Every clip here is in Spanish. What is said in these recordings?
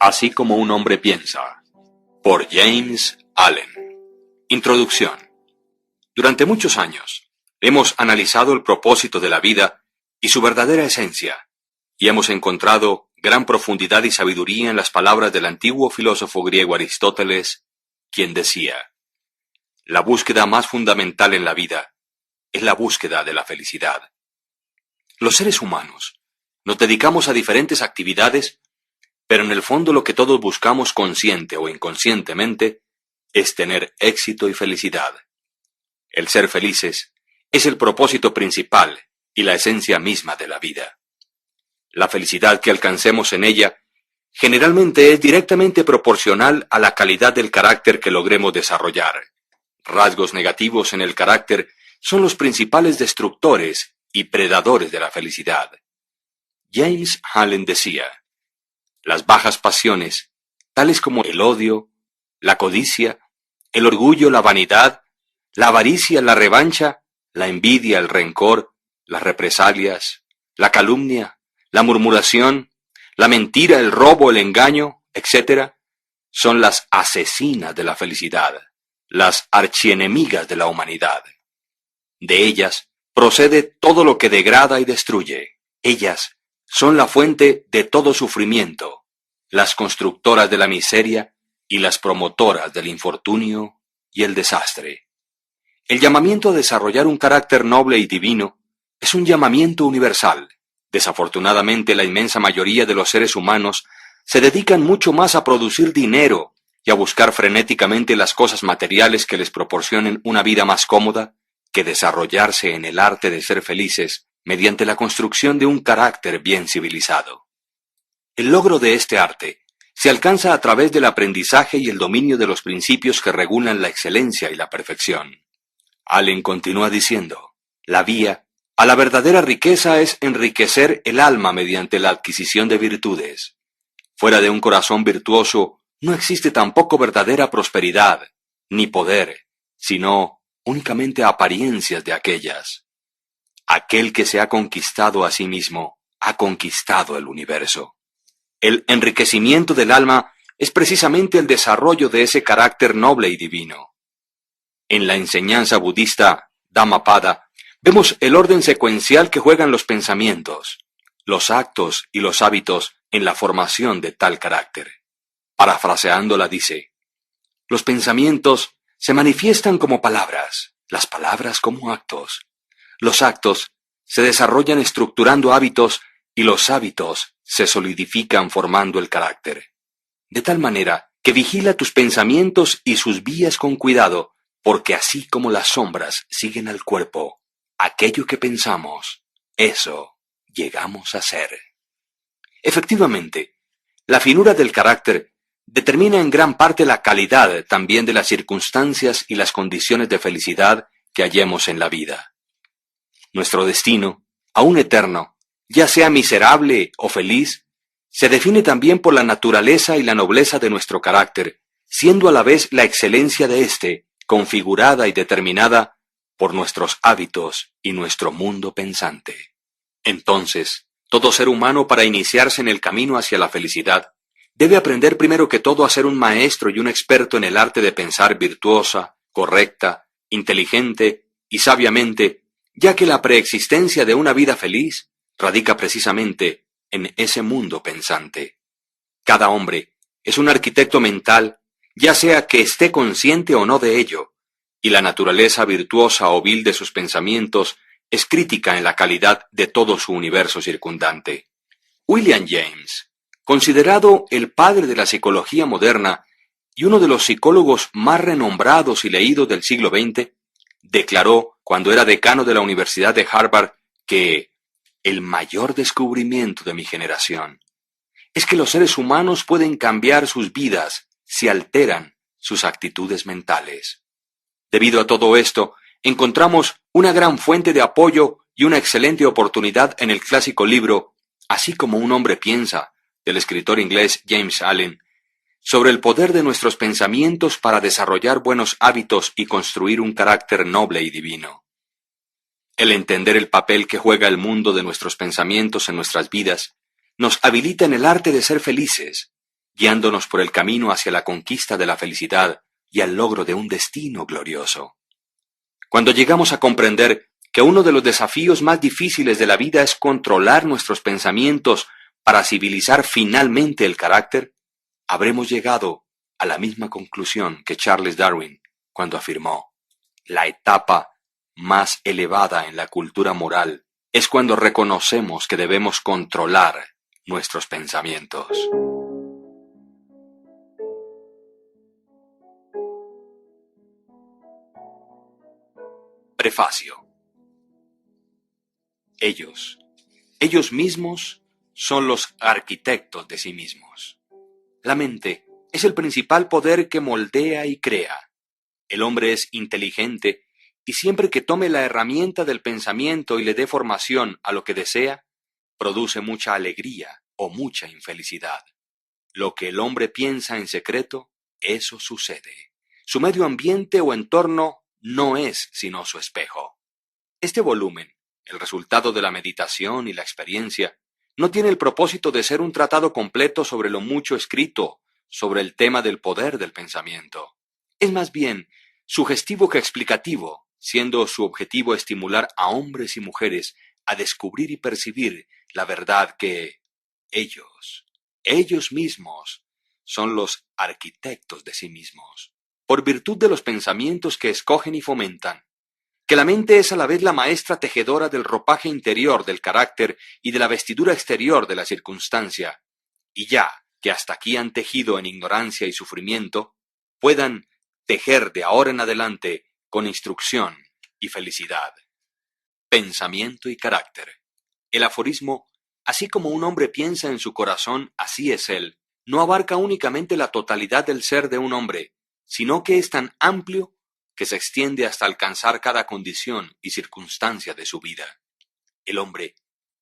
Así como un hombre piensa, por James Allen. Introducción. Durante muchos años, hemos analizado el propósito de la vida y su verdadera esencia, y hemos encontrado gran profundidad y sabiduría en las palabras del antiguo filósofo griego Aristóteles, quien decía: la búsqueda más fundamental en la vida es la búsqueda de la felicidad. Los seres humanos nos dedicamos a diferentes actividades, pero en el fondo lo que todos buscamos consciente o inconscientemente es tener éxito y felicidad. El ser felices es el propósito principal y la esencia misma de la vida. La felicidad que alcancemos en ella generalmente es directamente proporcional a la calidad del carácter que logremos desarrollar. Rasgos negativos en el carácter son los principales destructores y predadores de la felicidad. James Allen decía: las bajas pasiones, tales como el odio, la codicia, el orgullo, la vanidad, la avaricia, la revancha, la envidia, el rencor, las represalias, la calumnia, la murmuración, la mentira, el robo, el engaño, etc., son las asesinas de la felicidad, las archienemigas de la humanidad. De ellas procede todo lo que degrada y destruye. Ellas son la fuente de todo sufrimiento, las constructoras de la miseria y las promotoras del infortunio y el desastre. El llamamiento a desarrollar un carácter noble y divino es un llamamiento universal. Desafortunadamente, la inmensa mayoría de los seres humanos se dedican mucho más a producir dinero y a buscar frenéticamente las cosas materiales que les proporcionen una vida más cómoda, que desarrollarse en el arte de ser felices mediante la construcción de un carácter bien civilizado. El logro de este arte se alcanza a través del aprendizaje y el dominio de los principios que regulan la excelencia y la perfección. Allen continúa diciendo: la vía a la verdadera riqueza es enriquecer el alma mediante la adquisición de virtudes. Fuera de un corazón virtuoso no existe tampoco verdadera prosperidad, ni poder, sino únicamente apariencias de aquellas. Aquel que se ha conquistado a sí mismo, ha conquistado el universo. El enriquecimiento del alma es precisamente el desarrollo de ese carácter noble y divino. En la enseñanza budista Dhammapada vemos el orden secuencial que juegan los pensamientos, los actos y los hábitos en la formación de tal carácter. Parafraseándola dice: los pensamientos se manifiestan como palabras, las palabras como actos. Los actos se desarrollan estructurando hábitos y los hábitos se solidifican formando el carácter. De tal manera que vigila tus pensamientos y sus vías con cuidado, porque así como las sombras siguen al cuerpo, aquello que pensamos, eso llegamos a ser. Efectivamente, la finura del carácter determina en gran parte la calidad también de las circunstancias y las condiciones de felicidad que hallemos en la vida. Nuestro destino, aún eterno, ya sea miserable o feliz, se define también por la naturaleza y la nobleza de nuestro carácter, siendo a la vez la excelencia de éste, configurada y determinada por nuestros hábitos y nuestro mundo pensante. Entonces, todo ser humano, para iniciarse en el camino hacia la felicidad, debe aprender primero que todo a ser un maestro y un experto en el arte de pensar virtuosa, correcta, inteligente y sabiamente, ya que la preexistencia de una vida feliz radica precisamente en ese mundo pensante. Cada hombre es un arquitecto mental, ya sea que esté consciente o no de ello, y la naturaleza virtuosa o vil de sus pensamientos es crítica en la calidad de todo su universo circundante. William James, considerado el padre de la psicología moderna y uno de los psicólogos más renombrados y leídos del siglo XX, declaró cuando era decano de la Universidad de Harvard que el mayor descubrimiento de mi generación es que los seres humanos pueden cambiar sus vidas si alteran sus actitudes mentales. Debido a todo esto, encontramos una gran fuente de apoyo y una excelente oportunidad en el clásico libro Así como un hombre piensa, del escritor inglés James Allen, sobre el poder de nuestros pensamientos para desarrollar buenos hábitos y construir un carácter noble y divino. El entender el papel que juega el mundo de nuestros pensamientos en nuestras vidas nos habilita en el arte de ser felices, guiándonos por el camino hacia la conquista de la felicidad y al logro de un destino glorioso. Cuando llegamos a comprender que uno de los desafíos más difíciles de la vida es controlar nuestros pensamientos para civilizar finalmente el carácter, habremos llegado a la misma conclusión que Charles Darwin cuando afirmó: la etapa más elevada en la cultura moral es cuando reconocemos que debemos controlar nuestros pensamientos. Prefacio. Ellos mismos son los arquitectos de sí mismos. La mente es el principal poder que moldea y crea. El hombre es inteligente y siempre que tome la herramienta del pensamiento y le dé formación a lo que desea, produce mucha alegría o mucha infelicidad. Lo que el hombre piensa en secreto, eso sucede. Su medio ambiente o entorno no es sino su espejo. Este volumen, el resultado de la meditación y la experiencia, no tiene el propósito de ser un tratado completo sobre lo mucho escrito sobre el tema del poder del pensamiento. Es más bien sugestivo que explicativo, siendo su objetivo estimular a hombres y mujeres a descubrir y percibir la verdad que ellos mismos, son los arquitectos de sí mismos, por virtud de los pensamientos que escogen y fomentan. Que la mente es a la vez la maestra tejedora del ropaje interior del carácter y de la vestidura exterior de la circunstancia, y ya que hasta aquí han tejido en ignorancia y sufrimiento, puedan tejer de ahora en adelante con instrucción y felicidad. Pensamiento y carácter. El aforismo, así como un hombre piensa en su corazón, así es él, no abarca únicamente la totalidad del ser de un hombre, sino que es tan amplio que se extiende hasta alcanzar cada condición y circunstancia de su vida. El hombre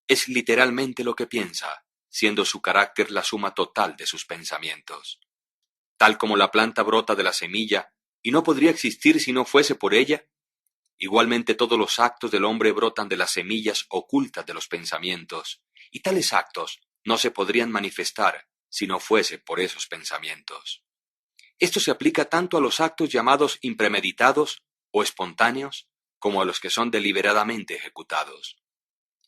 es literalmente lo que piensa, siendo su carácter la suma total de sus pensamientos. Tal como la planta brota de la semilla y no podría existir si no fuese por ella, igualmente todos los actos del hombre brotan de las semillas ocultas de los pensamientos, y tales actos no se podrían manifestar si no fuese por esos pensamientos. Esto se aplica tanto a los actos llamados impremeditados o espontáneos, como a los que son deliberadamente ejecutados.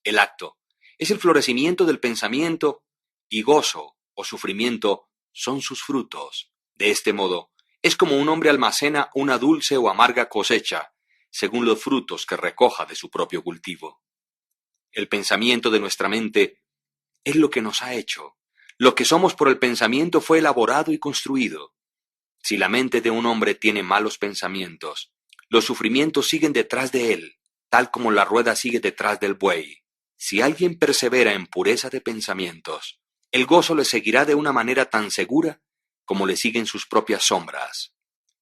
El acto es el florecimiento del pensamiento y gozo o sufrimiento son sus frutos. De este modo, es como un hombre almacena una dulce o amarga cosecha, según los frutos que recoja de su propio cultivo. El pensamiento de nuestra mente es lo que nos ha hecho. Lo que somos por el pensamiento fue elaborado y construido. Si la mente de un hombre tiene malos pensamientos, los sufrimientos siguen detrás de él, tal como la rueda sigue detrás del buey. Si alguien persevera en pureza de pensamientos, el gozo le seguirá de una manera tan segura como le siguen sus propias sombras.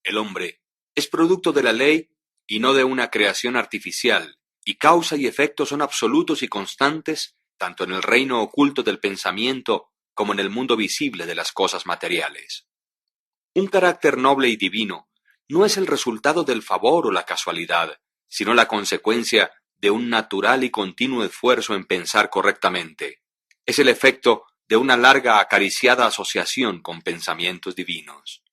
El hombre es producto de la ley y no de una creación artificial, y causa y efecto son absolutos y constantes tanto en el reino oculto del pensamiento como en el mundo visible de las cosas materiales. Un carácter noble y divino no es el resultado del favor o la casualidad, sino la consecuencia de un natural y continuo esfuerzo en pensar correctamente. Es el efecto de una larga acariciada asociación con pensamientos divinos.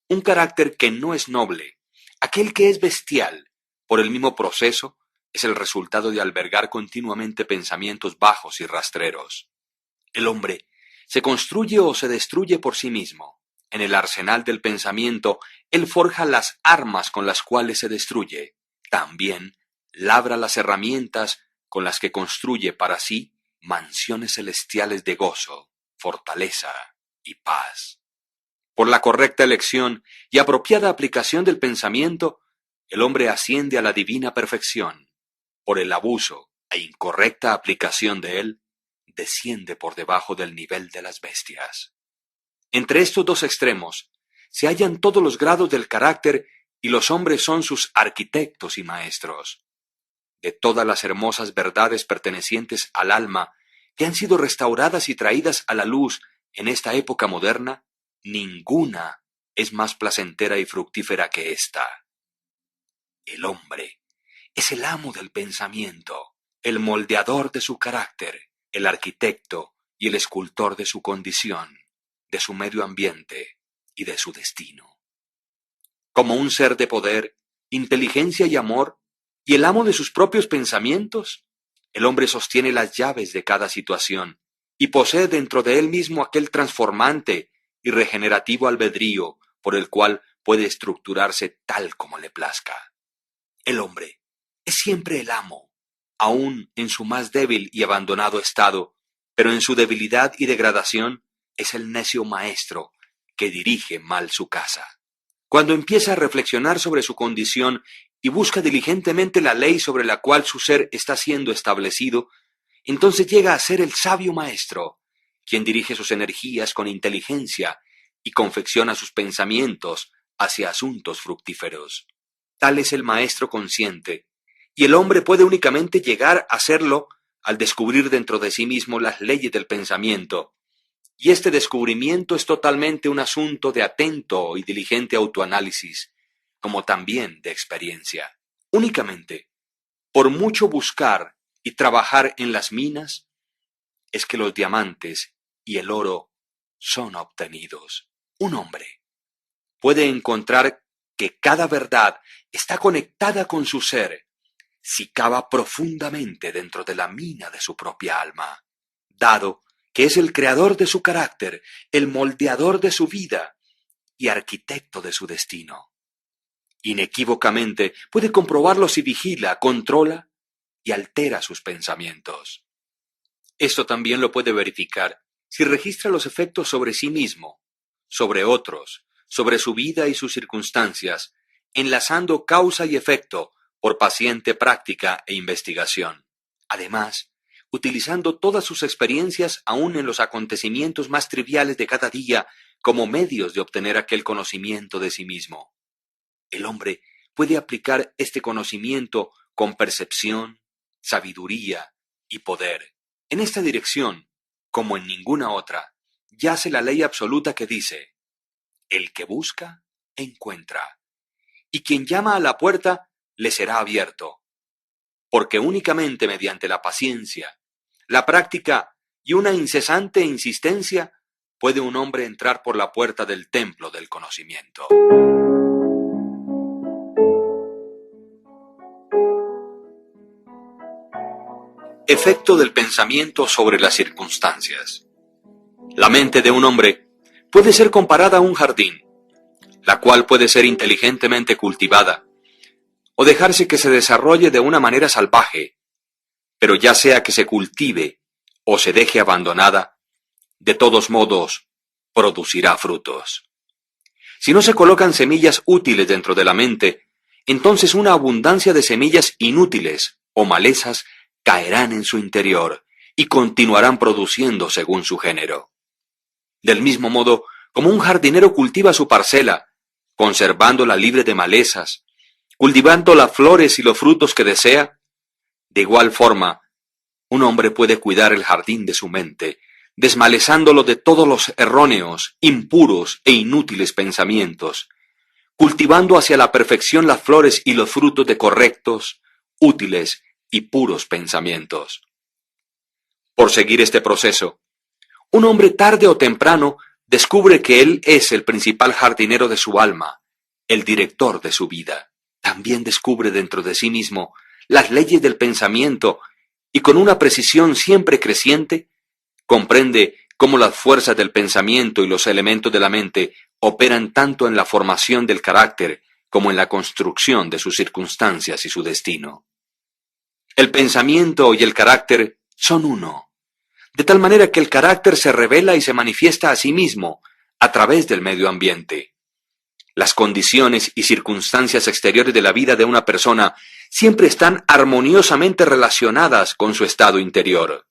Un carácter que no es noble, aquel que es bestial, por el mismo proceso, es el resultado de albergar continuamente pensamientos bajos y rastreros. El hombre se construye o se destruye por sí mismo. En el arsenal del pensamiento, él forja las armas con las cuales se destruye. También labra las herramientas con las que construye para sí mansiones celestiales de gozo, fortaleza y paz. Por la correcta elección y apropiada aplicación del pensamiento, el hombre asciende a la divina perfección. Por el abuso e incorrecta aplicación de él, desciende por debajo del nivel de las bestias. Entre estos dos extremos se hallan todos los grados del carácter y los hombres son sus arquitectos y maestros. De todas las hermosas verdades pertenecientes al alma que han sido restauradas y traídas a la luz en esta época moderna, ninguna es más placentera y fructífera que esta. El hombre es el amo del pensamiento, el moldeador de su carácter, el arquitecto y el escultor de su condición. de su medio ambiente y de su destino. Como un ser de poder, inteligencia y amor, y el amo de sus propios pensamientos, el hombre sostiene las llaves de cada situación y posee dentro de él mismo aquel transformante y regenerativo albedrío por el cual puede estructurarse tal como le plazca. El hombre es siempre el amo, aun en su más débil y abandonado estado, pero en su debilidad y degradación es el necio maestro que dirige mal su casa. Cuando empieza a reflexionar sobre su condición y busca diligentemente la ley sobre la cual su ser está siendo establecido, entonces llega a ser el sabio maestro, quien dirige sus energías con inteligencia y confecciona sus pensamientos hacia asuntos fructíferos. Tal es el maestro consciente, y el hombre puede únicamente llegar a serlo al descubrir dentro de sí mismo las leyes del pensamiento, y este descubrimiento es totalmente un asunto de atento y diligente autoanálisis, como también de experiencia. Únicamente, por mucho buscar y trabajar en las minas, es que los diamantes y el oro son obtenidos. Un hombre puede encontrar que cada verdad está conectada con su ser si cava profundamente dentro de la mina de su propia alma, dado que es el creador de su carácter, el moldeador de su vida y arquitecto de su destino. Inequívocamente puede comprobarlo si vigila, controla y altera sus pensamientos. Esto también lo puede verificar si registra los efectos sobre sí mismo, sobre otros, sobre su vida y sus circunstancias, enlazando causa y efecto por paciente práctica e investigación. Además, utilizando todas sus experiencias aún en los acontecimientos más triviales de cada día como medios de obtener aquel conocimiento de sí mismo. El hombre puede aplicar este conocimiento con percepción, sabiduría y poder. En esta dirección, como en ninguna otra, yace la ley absoluta que dice: el que busca, encuentra, y quien llama a la puerta, le será abierto, porque únicamente mediante la paciencia, la práctica y una incesante insistencia puede un hombre entrar por la puerta del templo del conocimiento. Efecto del pensamiento sobre las circunstancias. La mente de un hombre puede ser comparada a un jardín, la cual puede ser inteligentemente cultivada, o dejarse que se desarrolle de una manera salvaje, pero ya sea que se cultive o se deje abandonada, de todos modos, producirá frutos. Si no se colocan semillas útiles dentro de la mente, entonces una abundancia de semillas inútiles o malezas caerán en su interior y continuarán produciendo según su género. Del mismo modo, como un jardinero cultiva su parcela, conservándola libre de malezas, cultivando las flores y los frutos que desea, de igual forma, un hombre puede cuidar el jardín de su mente, desmalezándolo de todos los erróneos, impuros e inútiles pensamientos, cultivando hacia la perfección las flores y los frutos de correctos, útiles y puros pensamientos. Por seguir este proceso, un hombre tarde o temprano descubre que él es el principal jardinero de su alma, el director de su vida. También descubre dentro de sí mismo las leyes del pensamiento y con una precisión siempre creciente, comprende cómo las fuerzas del pensamiento y los elementos de la mente operan tanto en la formación del carácter como en la construcción de sus circunstancias y su destino. El pensamiento y el carácter son uno, de tal manera que el carácter se revela y se manifiesta a sí mismo a través del medio ambiente. Las condiciones y circunstancias exteriores de la vida de una persona siempre están armoniosamente relacionadas con su estado interior.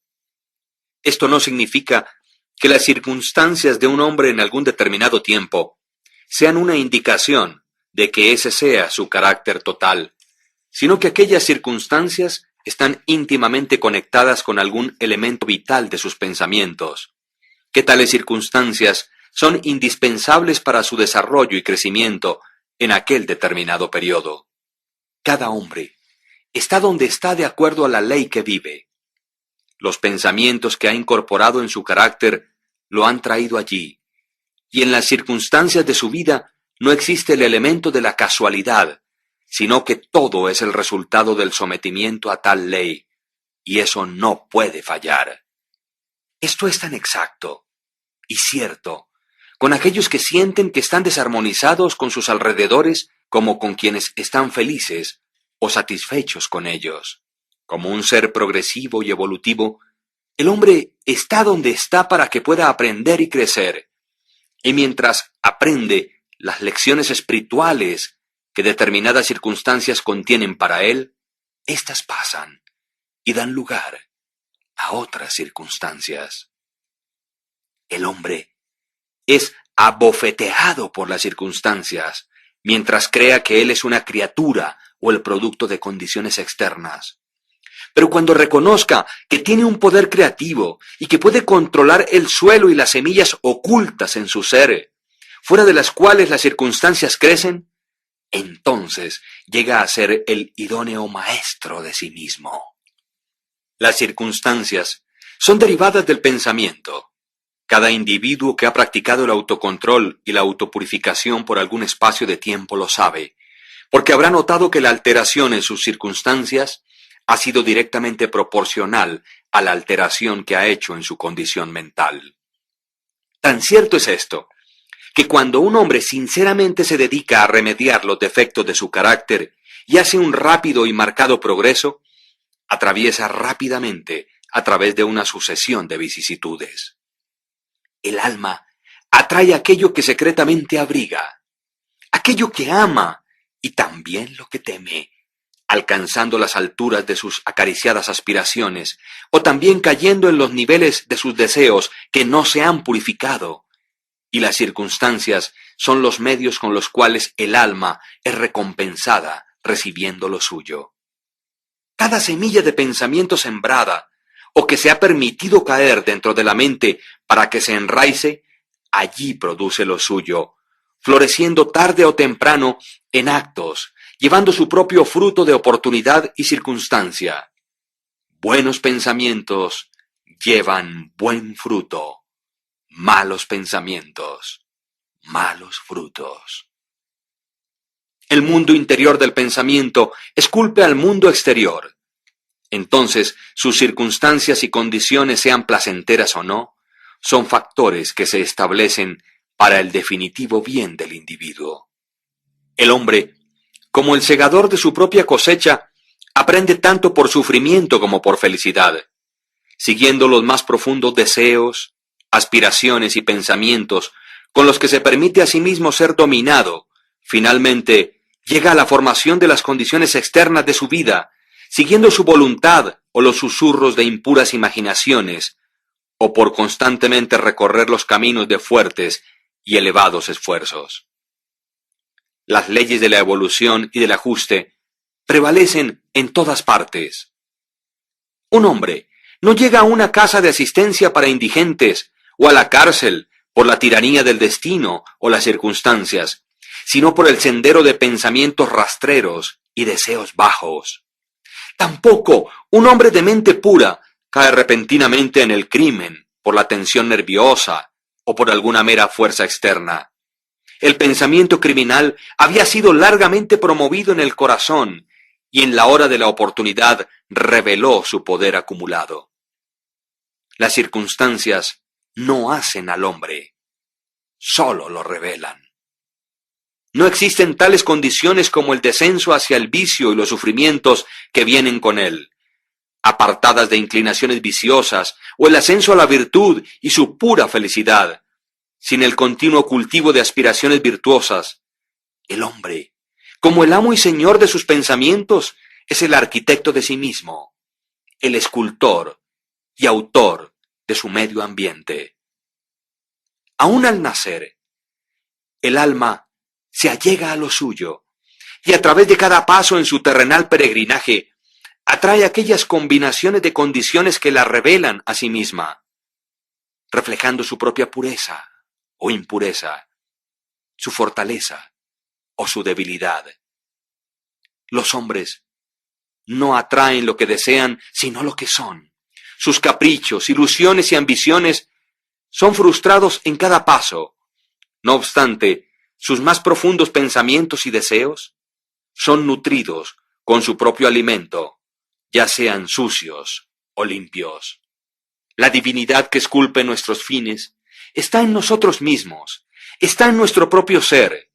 Esto no significa que las circunstancias de un hombre en algún determinado tiempo sean una indicación de que ese sea su carácter total, sino que aquellas circunstancias están íntimamente conectadas con algún elemento vital de sus pensamientos, que tales circunstancias son indispensables para su desarrollo y crecimiento en aquel determinado periodo. Cada hombre está donde está de acuerdo a la ley que vive. Los pensamientos que ha incorporado en su carácter lo han traído allí, y en las circunstancias de su vida no existe el elemento de la casualidad, sino que todo es el resultado del sometimiento a tal ley, y eso no puede fallar. Esto es tan exacto y cierto con aquellos que sienten que están desarmonizados con sus alrededores como con quienes están felices o satisfechos con ellos. Como un ser progresivo y evolutivo, el hombre está donde está para que pueda aprender y crecer. Y mientras aprende las lecciones espirituales que determinadas circunstancias contienen para él, éstas pasan y dan lugar a otras circunstancias. El hombre es abofeteado por las circunstancias, mientras crea que él es una criatura o el producto de condiciones externas. Pero cuando reconozca que tiene un poder creativo y que puede controlar el suelo y las semillas ocultas en su ser, fuera de las cuales las circunstancias crecen, entonces llega a ser el idóneo maestro de sí mismo. Las circunstancias son derivadas del pensamiento. Cada individuo que ha practicado el autocontrol y la autopurificación por algún espacio de tiempo lo sabe, porque habrá notado que la alteración en sus circunstancias ha sido directamente proporcional a la alteración que ha hecho en su condición mental. Tan cierto es esto, que cuando un hombre sinceramente se dedica a remediar los defectos de su carácter y hace un rápido y marcado progreso, atraviesa rápidamente a través de una sucesión de vicisitudes. El alma atrae aquello que secretamente abriga, aquello que ama y también lo que teme, alcanzando las alturas de sus acariciadas aspiraciones, o también cayendo en los niveles de sus deseos que no se han purificado. Y las circunstancias son los medios con los cuales el alma es recompensada recibiendo lo suyo. Cada semilla de pensamiento sembrada, o que se ha permitido caer dentro de la mente para que se enraice, allí produce lo suyo, floreciendo tarde o temprano en actos, llevando su propio fruto de oportunidad y circunstancia. Buenos pensamientos llevan buen fruto, malos pensamientos, malos frutos. El mundo interior del pensamiento esculpe al mundo exterior. Entonces, sus circunstancias y condiciones, sean placenteras o no, son factores que se establecen para el definitivo bien del individuo. El hombre, como el segador de su propia cosecha, aprende tanto por sufrimiento como por felicidad, siguiendo los más profundos deseos, aspiraciones y pensamientos con los que se permite a sí mismo ser dominado. Finalmente, llega a la formación de las condiciones externas de su vida, siguiendo su voluntad o los susurros de impuras imaginaciones, o por constantemente recorrer los caminos de fuertes y elevados esfuerzos. Las leyes de la evolución y del ajuste prevalecen en todas partes. Un hombre no llega a una casa de asistencia para indigentes o a la cárcel por la tiranía del destino o las circunstancias, sino por el sendero de pensamientos rastreros y deseos bajos. Tampoco un hombre de mente pura cae repentinamente en el crimen por la tensión nerviosa o por alguna mera fuerza externa. El pensamiento criminal había sido largamente promovido en el corazón y en la hora de la oportunidad reveló su poder acumulado. Las circunstancias no hacen al hombre, solo lo revelan. No existen tales condiciones como el descenso hacia el vicio y los sufrimientos que vienen con él, apartadas de inclinaciones viciosas, o el ascenso a la virtud y su pura felicidad. Sin el continuo cultivo de aspiraciones virtuosas, el hombre, como el amo y señor de sus pensamientos, es el arquitecto de sí mismo, el escultor y autor de su medio ambiente. Aún al nacer, el alma se allega a lo suyo, y a través de cada paso en su terrenal peregrinaje, atrae aquellas combinaciones de condiciones que la revelan a sí misma, reflejando su propia pureza o impureza, su fortaleza o su debilidad. Los hombres no atraen lo que desean, sino lo que son. Sus caprichos, ilusiones y ambiciones son frustrados en cada paso, No obstante, sus más profundos pensamientos y deseos son nutridos con su propio alimento, ya sean sucios o limpios. La divinidad que esculpe nuestros fines está en nosotros mismos, está en nuestro propio ser.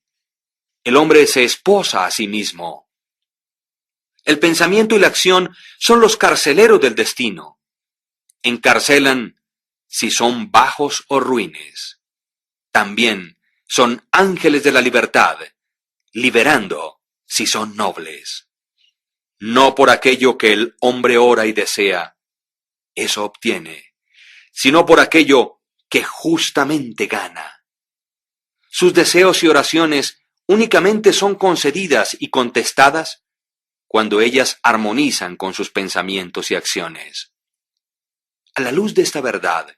El hombre se esposa a sí mismo. El pensamiento y la acción son los carceleros del destino. Encarcelan si son bajos o ruines. También son ángeles de la libertad, liberando si son nobles. No por aquello que el hombre ora y desea, eso obtiene, sino por aquello que justamente gana. Sus deseos y oraciones únicamente son concedidas y contestadas cuando ellas armonizan con sus pensamientos y acciones. A la luz de esta verdad,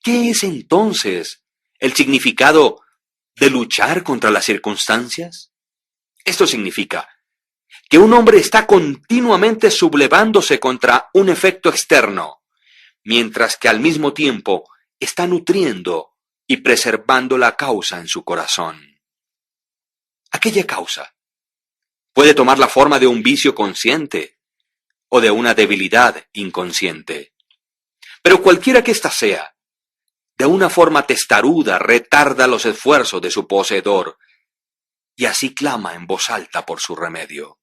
¿qué es entonces el significado de luchar contra las circunstancias? Esto significa que un hombre está continuamente sublevándose contra un efecto externo, mientras que al mismo tiempo está nutriendo y preservando la causa en su corazón. Aquella causa puede tomar la forma de un vicio consciente o de una debilidad inconsciente. Pero cualquiera que ésta sea, de una forma testaruda retarda los esfuerzos de su poseedor y así clama en voz alta por su remedio.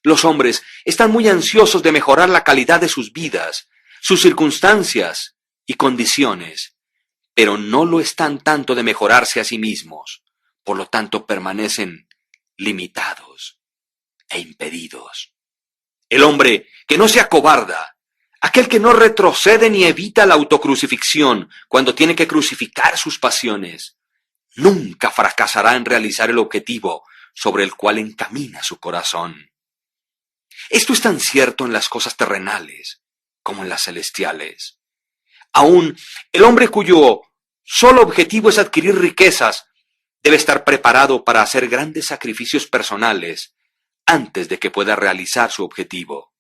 Los hombres están muy ansiosos de mejorar la calidad de sus vidas, sus circunstancias y condiciones, pero no lo están tanto de mejorarse a sí mismos, por lo tanto permanecen limitados e impedidos. El hombre que no se acobarda, aquel que no retrocede ni evita la autocrucifixión cuando tiene que crucificar sus pasiones, nunca fracasará en realizar el objetivo sobre el cual encamina su corazón. Esto es tan cierto en las cosas terrenales como en las celestiales. Aún el hombre cuyo solo objetivo es adquirir riquezas debe estar preparado para hacer grandes sacrificios personales antes de que pueda realizar su objetivo.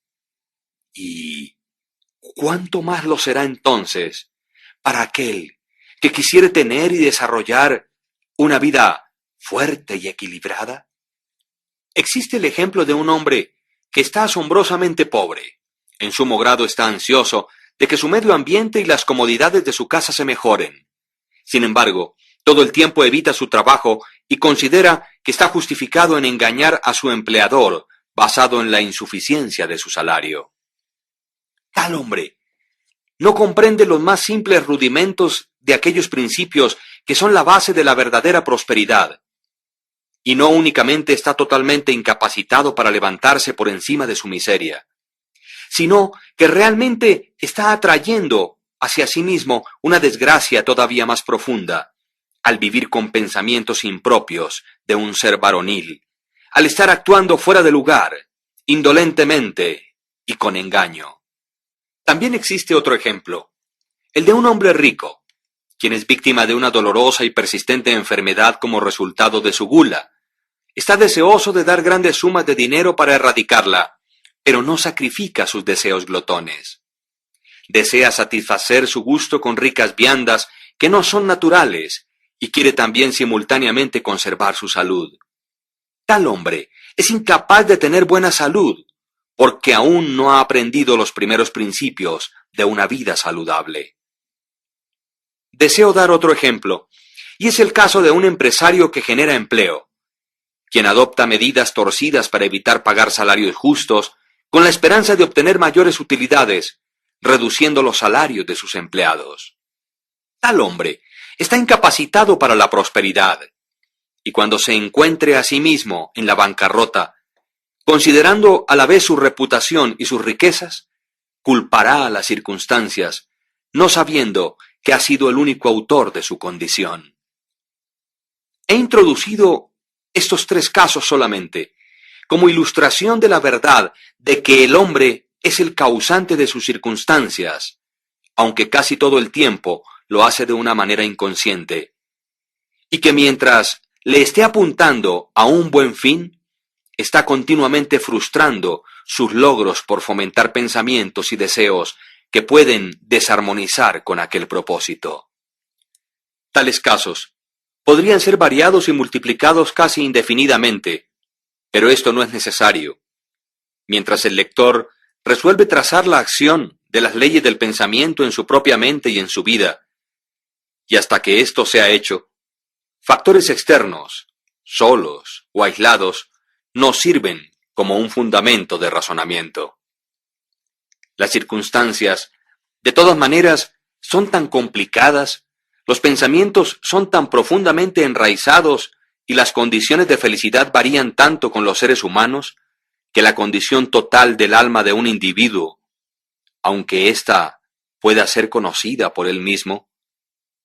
¿Y cuánto más lo será entonces para aquel que quisiere tener y desarrollar una vida fuerte y equilibrada? Existe el ejemplo de un hombre que está asombrosamente pobre. En sumo grado está ansioso de que su medio ambiente y las comodidades de su casa se mejoren. Sin embargo, todo el tiempo evita su trabajo y considera que está justificado en engañar a su empleador basado en la insuficiencia de su salario. Tal hombre no comprende los más simples rudimentos de aquellos principios que son la base de la verdadera prosperidad, y no únicamente está totalmente incapacitado para levantarse por encima de su miseria, sino que realmente está atrayendo hacia sí mismo una desgracia todavía más profunda, al vivir con pensamientos impropios de un ser varonil, al estar actuando fuera de lugar, indolentemente y con engaño. También existe otro ejemplo, el de un hombre rico, quien es víctima de una dolorosa y persistente enfermedad como resultado de su gula. Está deseoso de dar grandes sumas de dinero para erradicarla, pero no sacrifica sus deseos glotones. Desea satisfacer su gusto con ricas viandas que no son naturales y quiere también simultáneamente conservar su salud. Tal hombre es incapaz de tener buena salud porque aún no ha aprendido los primeros principios de una vida saludable. Deseo dar otro ejemplo, y es el caso de un empresario que genera empleo, quien adopta medidas torcidas para evitar pagar salarios justos con la esperanza de obtener mayores utilidades, reduciendo los salarios de sus empleados. Tal hombre está incapacitado para la prosperidad, y cuando se encuentre a sí mismo en la bancarrota, considerando a la vez su reputación y sus riquezas, culpará a las circunstancias, no sabiendo que ha sido el único autor de su condición. He introducido estos tres casos solamente como ilustración de la verdad de que el hombre es el causante de sus circunstancias, aunque casi todo el tiempo lo hace de una manera inconsciente, y que mientras le esté apuntando a un buen fin, está continuamente frustrando sus logros por fomentar pensamientos y deseos que pueden desarmonizar con aquel propósito. Tales casos podrían ser variados y multiplicados casi indefinidamente, pero esto no es necesario. Mientras el lector resuelve trazar la acción de las leyes del pensamiento en su propia mente y en su vida, y hasta que esto sea hecho, factores externos, solos o aislados, no sirven como un fundamento de razonamiento. Las circunstancias, de todas maneras, son tan complicadas, los pensamientos son tan profundamente enraizados y las condiciones de felicidad varían tanto con los seres humanos, que la condición total del alma de un individuo, aunque ésta pueda ser conocida por él mismo,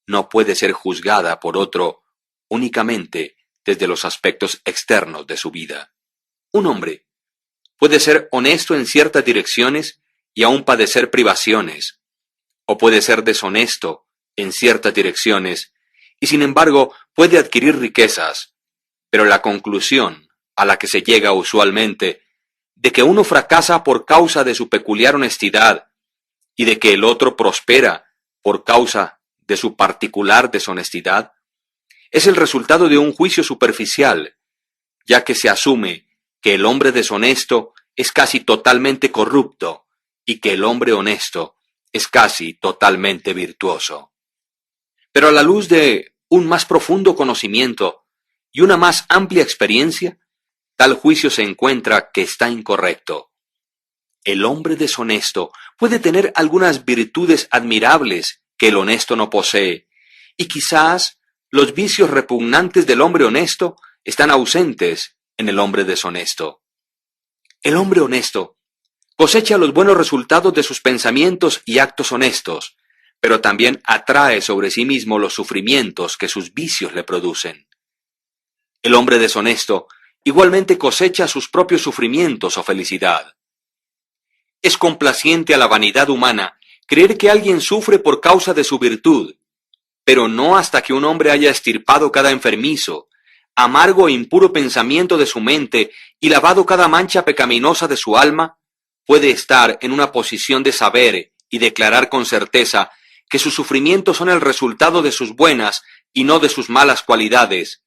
no puede ser juzgada por otro únicamente desde los aspectos externos de su vida. Un hombre puede ser honesto en ciertas direcciones y aún padecer privaciones, o puede ser deshonesto en ciertas direcciones y sin embargo puede adquirir riquezas, pero la conclusión a la que se llega usualmente de que uno fracasa por causa de su peculiar honestidad y de que el otro prospera por causa de su particular deshonestidad, es el resultado de un juicio superficial, ya que se asume que el hombre deshonesto es casi totalmente corrupto y que el hombre honesto es casi totalmente virtuoso. Pero a la luz de un más profundo conocimiento y una más amplia experiencia, tal juicio se encuentra que está incorrecto. El hombre deshonesto puede tener algunas virtudes admirables que el honesto no posee, y quizás los vicios repugnantes del hombre honesto están ausentes en el hombre deshonesto. El hombre honesto cosecha los buenos resultados de sus pensamientos y actos honestos, pero también atrae sobre sí mismo los sufrimientos que sus vicios le producen. El hombre deshonesto igualmente cosecha sus propios sufrimientos o felicidad. Es complaciente a la vanidad humana creer que alguien sufre por causa de su virtud, pero no hasta que un hombre haya extirpado cada enfermizo, amargo e impuro pensamiento de su mente y lavado cada mancha pecaminosa de su alma, puede estar en una posición de saber y declarar con certeza que sus sufrimientos son el resultado de sus buenas y no de sus malas cualidades,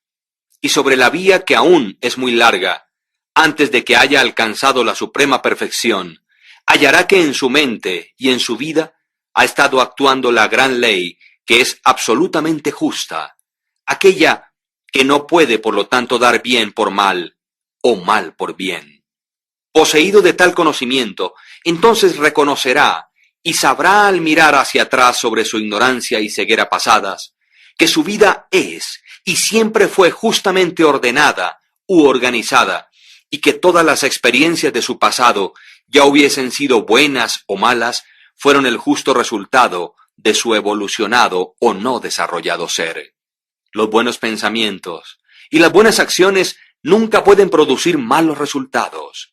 y sobre la vía que aún es muy larga, antes de que haya alcanzado la suprema perfección, hallará que en su mente y en su vida ha estado actuando la gran ley que es absolutamente justa, aquella que no puede por lo tanto dar bien por mal o mal por bien. Poseído de tal conocimiento, entonces reconocerá y sabrá al mirar hacia atrás sobre su ignorancia y ceguera pasadas, que su vida es y siempre fue justamente ordenada u organizada, y que todas las experiencias de su pasado, ya hubiesen sido buenas o malas, fueron el justo resultado de su evolucionado o no desarrollado ser. Los buenos pensamientos y las buenas acciones nunca pueden producir malos resultados.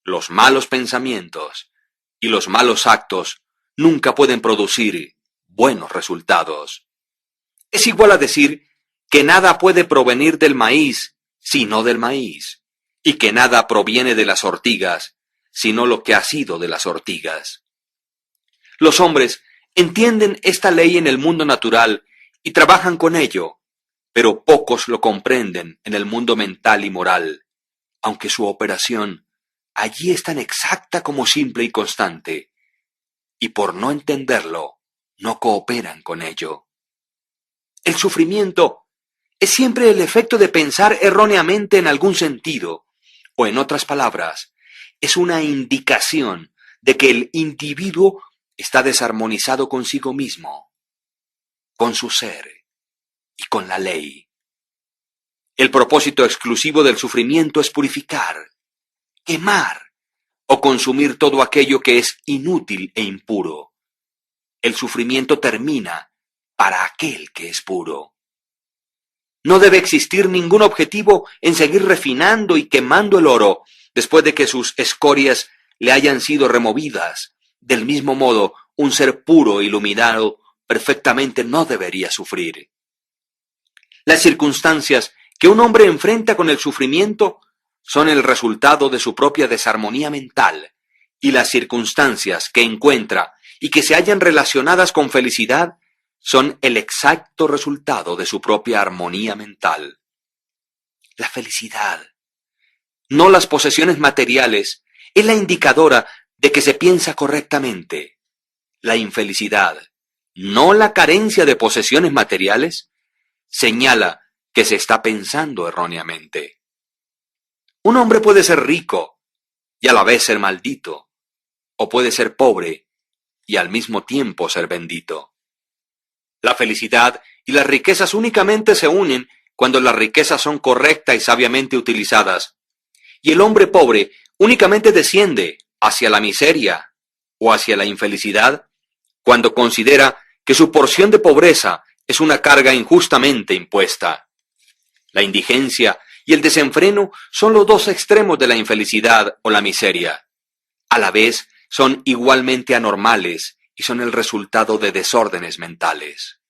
Los malos pensamientos y los malos actos nunca pueden producir buenos resultados. Es igual a decir que nada puede provenir del maíz sino del maíz, y que nada proviene de las ortigas sino lo que ha sido de las ortigas. Los hombres entienden esta ley en el mundo natural y trabajan con ello, pero pocos lo comprenden en el mundo mental y moral, aunque su operación allí es tan exacta como simple y constante, y por no entenderlo, no cooperan con ello. El sufrimiento es siempre el efecto de pensar erróneamente en algún sentido, o en otras palabras, es una indicación de que el individuo está desarmonizado consigo mismo, con su ser y con la ley. El propósito exclusivo del sufrimiento es purificar, quemar o consumir todo aquello que es inútil e impuro. El sufrimiento termina para aquel que es puro. No debe existir ningún objetivo en seguir refinando y quemando el oro después de que sus escorias le hayan sido removidas. Del mismo modo, un ser puro e iluminado perfectamente no debería sufrir. Las circunstancias que un hombre enfrenta con el sufrimiento son el resultado de su propia desarmonía mental, y las circunstancias que encuentra y que se hallan relacionadas con felicidad son el exacto resultado de su propia armonía mental. La felicidad, no las posesiones materiales, es la indicadora de que se piensa correctamente. La infelicidad, no la carencia de posesiones materiales, señala que se está pensando erróneamente. Un hombre puede ser rico y a la vez ser maldito, o puede ser pobre y al mismo tiempo ser bendito. La felicidad y las riquezas únicamente se unen cuando las riquezas son correctas y sabiamente utilizadas, y el hombre pobre únicamente desciende hacia la miseria o hacia la infelicidad cuando considera que su porción de pobreza es una carga injustamente impuesta. La indigencia y el desenfreno son los dos extremos de la infelicidad o la miseria. A la vez son igualmente anormales y son el resultado de desórdenes mentales.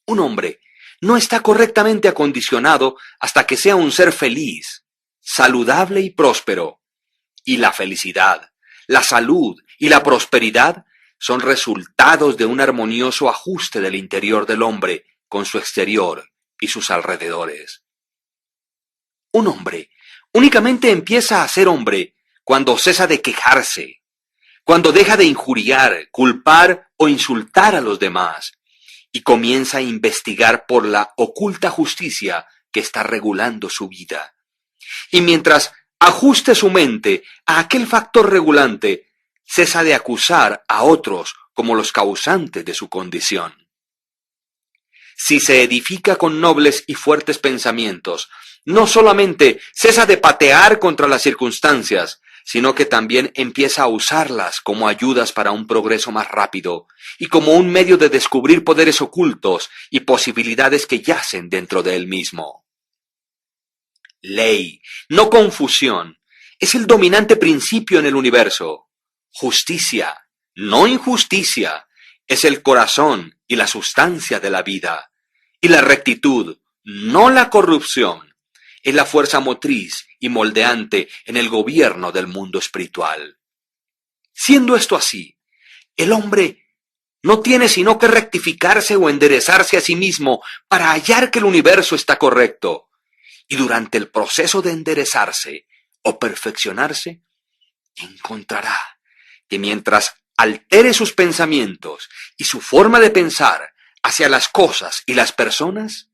Un hombre no está correctamente acondicionado hasta que sea un ser feliz, saludable y próspero. Y la felicidad, la salud y la prosperidad son resultados de un armonioso ajuste del interior del hombre con su exterior y sus alrededores. Un hombre únicamente empieza a ser hombre cuando cesa de quejarse, cuando deja de injuriar, culpar o insultar a los demás y comienza a investigar por la oculta justicia que está regulando su vida. Y mientras ajuste su mente a aquel factor regulante, cesa de acusar a otros como los causantes de su condición. Si se edifica con nobles y fuertes pensamientos, no solamente cesa de patear contra las circunstancias, sino que también empieza a usarlas como ayudas para un progreso más rápido y como un medio de descubrir poderes ocultos y posibilidades que yacen dentro de él mismo. Ley, no confusión, es el dominante principio en el universo. Justicia, no injusticia, es el corazón y la sustancia de la vida. Y la rectitud, no la corrupción, es la fuerza motriz y moldeante en el gobierno del mundo espiritual. Siendo esto así, el hombre no tiene sino que rectificarse o enderezarse a sí mismo para hallar que el universo está correcto. Y durante el proceso de enderezarse o perfeccionarse, encontrará que mientras altere sus pensamientos y su forma de pensar hacia las cosas y las personas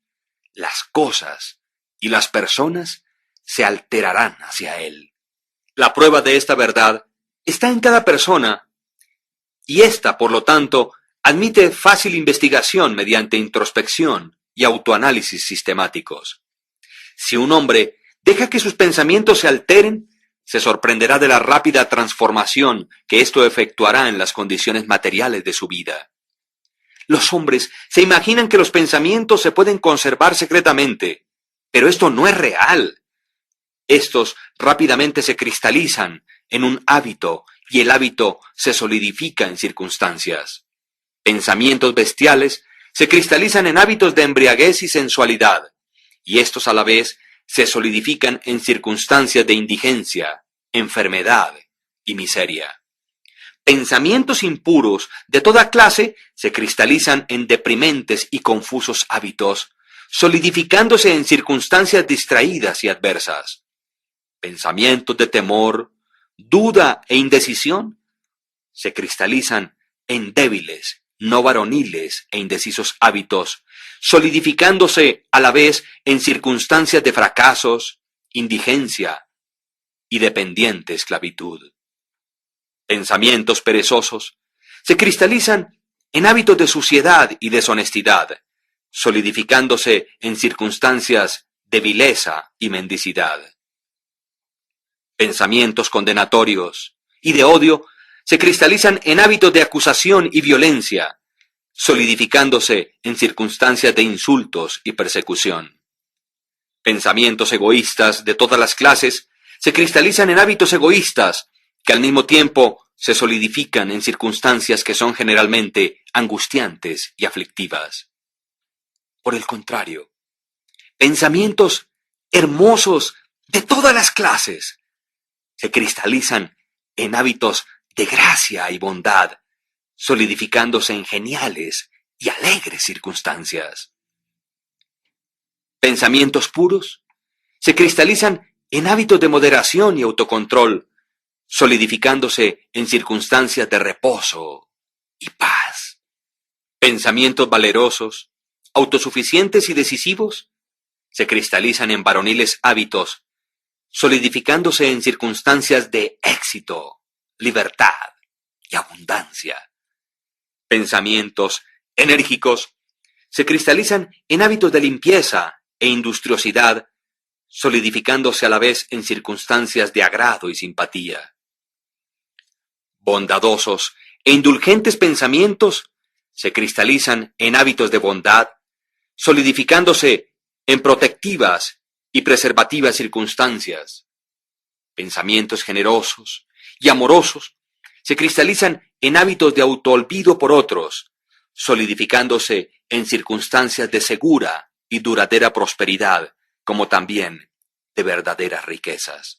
se alterarán hacia él. La prueba de esta verdad está en cada persona y esta, por lo tanto, admite fácil investigación mediante introspección y autoanálisis sistemáticos. Si un hombre deja que sus pensamientos se alteren, se sorprenderá de la rápida transformación que esto efectuará en las condiciones materiales de su vida. Los hombres se imaginan que los pensamientos se pueden conservar secretamente, pero esto no es real. Estos rápidamente se cristalizan en un hábito y el hábito se solidifica en circunstancias. Pensamientos bestiales se cristalizan en hábitos de embriaguez y sensualidad, y estos a la vez se solidifican en circunstancias de indigencia, enfermedad y miseria. Pensamientos impuros de toda clase se cristalizan en deprimentes y confusos hábitos, solidificándose en circunstancias distraídas y adversas. Pensamientos de temor, duda e indecisión se cristalizan en débiles, no varoniles e indecisos hábitos, solidificándose a la vez en circunstancias de fracasos, indigencia y dependiente esclavitud. Pensamientos perezosos se cristalizan en hábitos de suciedad y deshonestidad, solidificándose en circunstancias de vileza y mendicidad. Pensamientos condenatorios y de odio se cristalizan en hábitos de acusación y violencia, solidificándose en circunstancias de insultos y persecución. Pensamientos egoístas de todas las clases se cristalizan en hábitos egoístas que al mismo tiempo se solidifican en circunstancias que son generalmente angustiantes y aflictivas. Por el contrario, pensamientos hermosos de todas las clases se cristalizan en hábitos de gracia y bondad, solidificándose en geniales y alegres circunstancias. Pensamientos puros se cristalizan en hábitos de moderación y autocontrol, solidificándose en circunstancias de reposo y paz. Pensamientos valerosos, autosuficientes y decisivos se cristalizan en varoniles hábitos, solidificándose en circunstancias de éxito, libertad y abundancia. Pensamientos enérgicos se cristalizan en hábitos de limpieza e industriosidad, solidificándose a la vez en circunstancias de agrado y simpatía. Bondadosos e indulgentes pensamientos se cristalizan en hábitos de bondad, solidificándose en protectivas y preservativas circunstancias. Pensamientos generosos y amorosos se cristalizan en hábitos de autoolvido por otros, solidificándose en circunstancias de segura y duradera prosperidad, como también de verdaderas riquezas.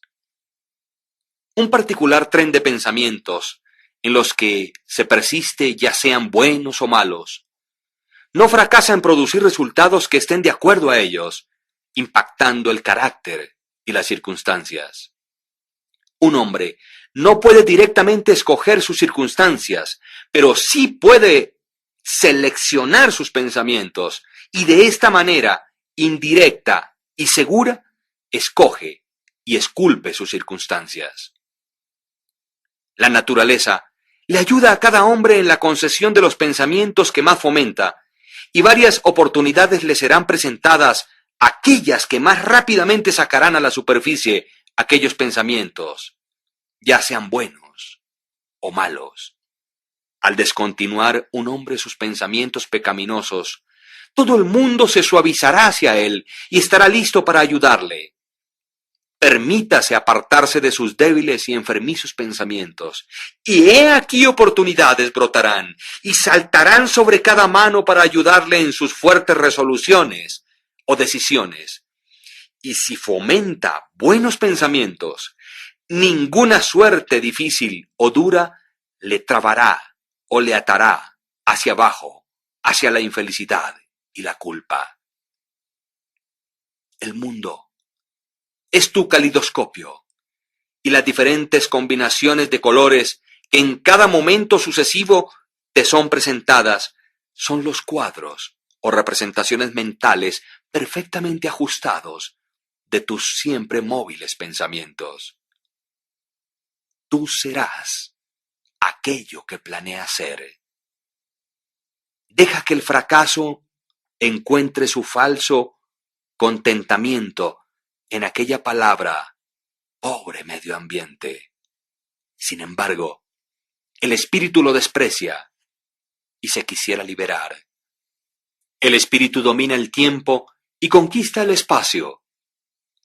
Un particular tren de pensamientos en los que se persiste, ya sean buenos o malos, no fracasa en producir resultados que estén de acuerdo a ellos, impactando el carácter y las circunstancias. Un hombre no puede directamente escoger sus circunstancias, pero sí puede seleccionar sus pensamientos y de esta manera, indirecta y segura, escoge y esculpe sus circunstancias. La naturaleza le ayuda a cada hombre en la concesión de los pensamientos que más fomenta, y varias oportunidades le serán presentadas, aquellas que más rápidamente sacarán a la superficie aquellos pensamientos, ya sean buenos o malos. Al descontinuar un hombre sus pensamientos pecaminosos, todo el mundo se suavizará hacia él y estará listo para ayudarle. Permítase apartarse de sus débiles y enfermizos pensamientos, y he aquí oportunidades brotarán y saltarán sobre cada mano para ayudarle en sus fuertes resoluciones o decisiones. Y si fomenta buenos pensamientos, ninguna suerte difícil o dura le trabará o le atará hacia abajo, hacia la infelicidad y la culpa. El mundo es tu calidoscopio, y las diferentes combinaciones de colores que en cada momento sucesivo te son presentadas son los cuadros o representaciones mentales perfectamente ajustados de tus siempre móviles pensamientos. Tú serás aquello que planeas ser. Deja que el fracaso encuentre su falso contentamiento en aquella palabra, pobre medio ambiente. Sin embargo, el espíritu lo desprecia y se quisiera liberar. El espíritu domina el tiempo y conquista el espacio,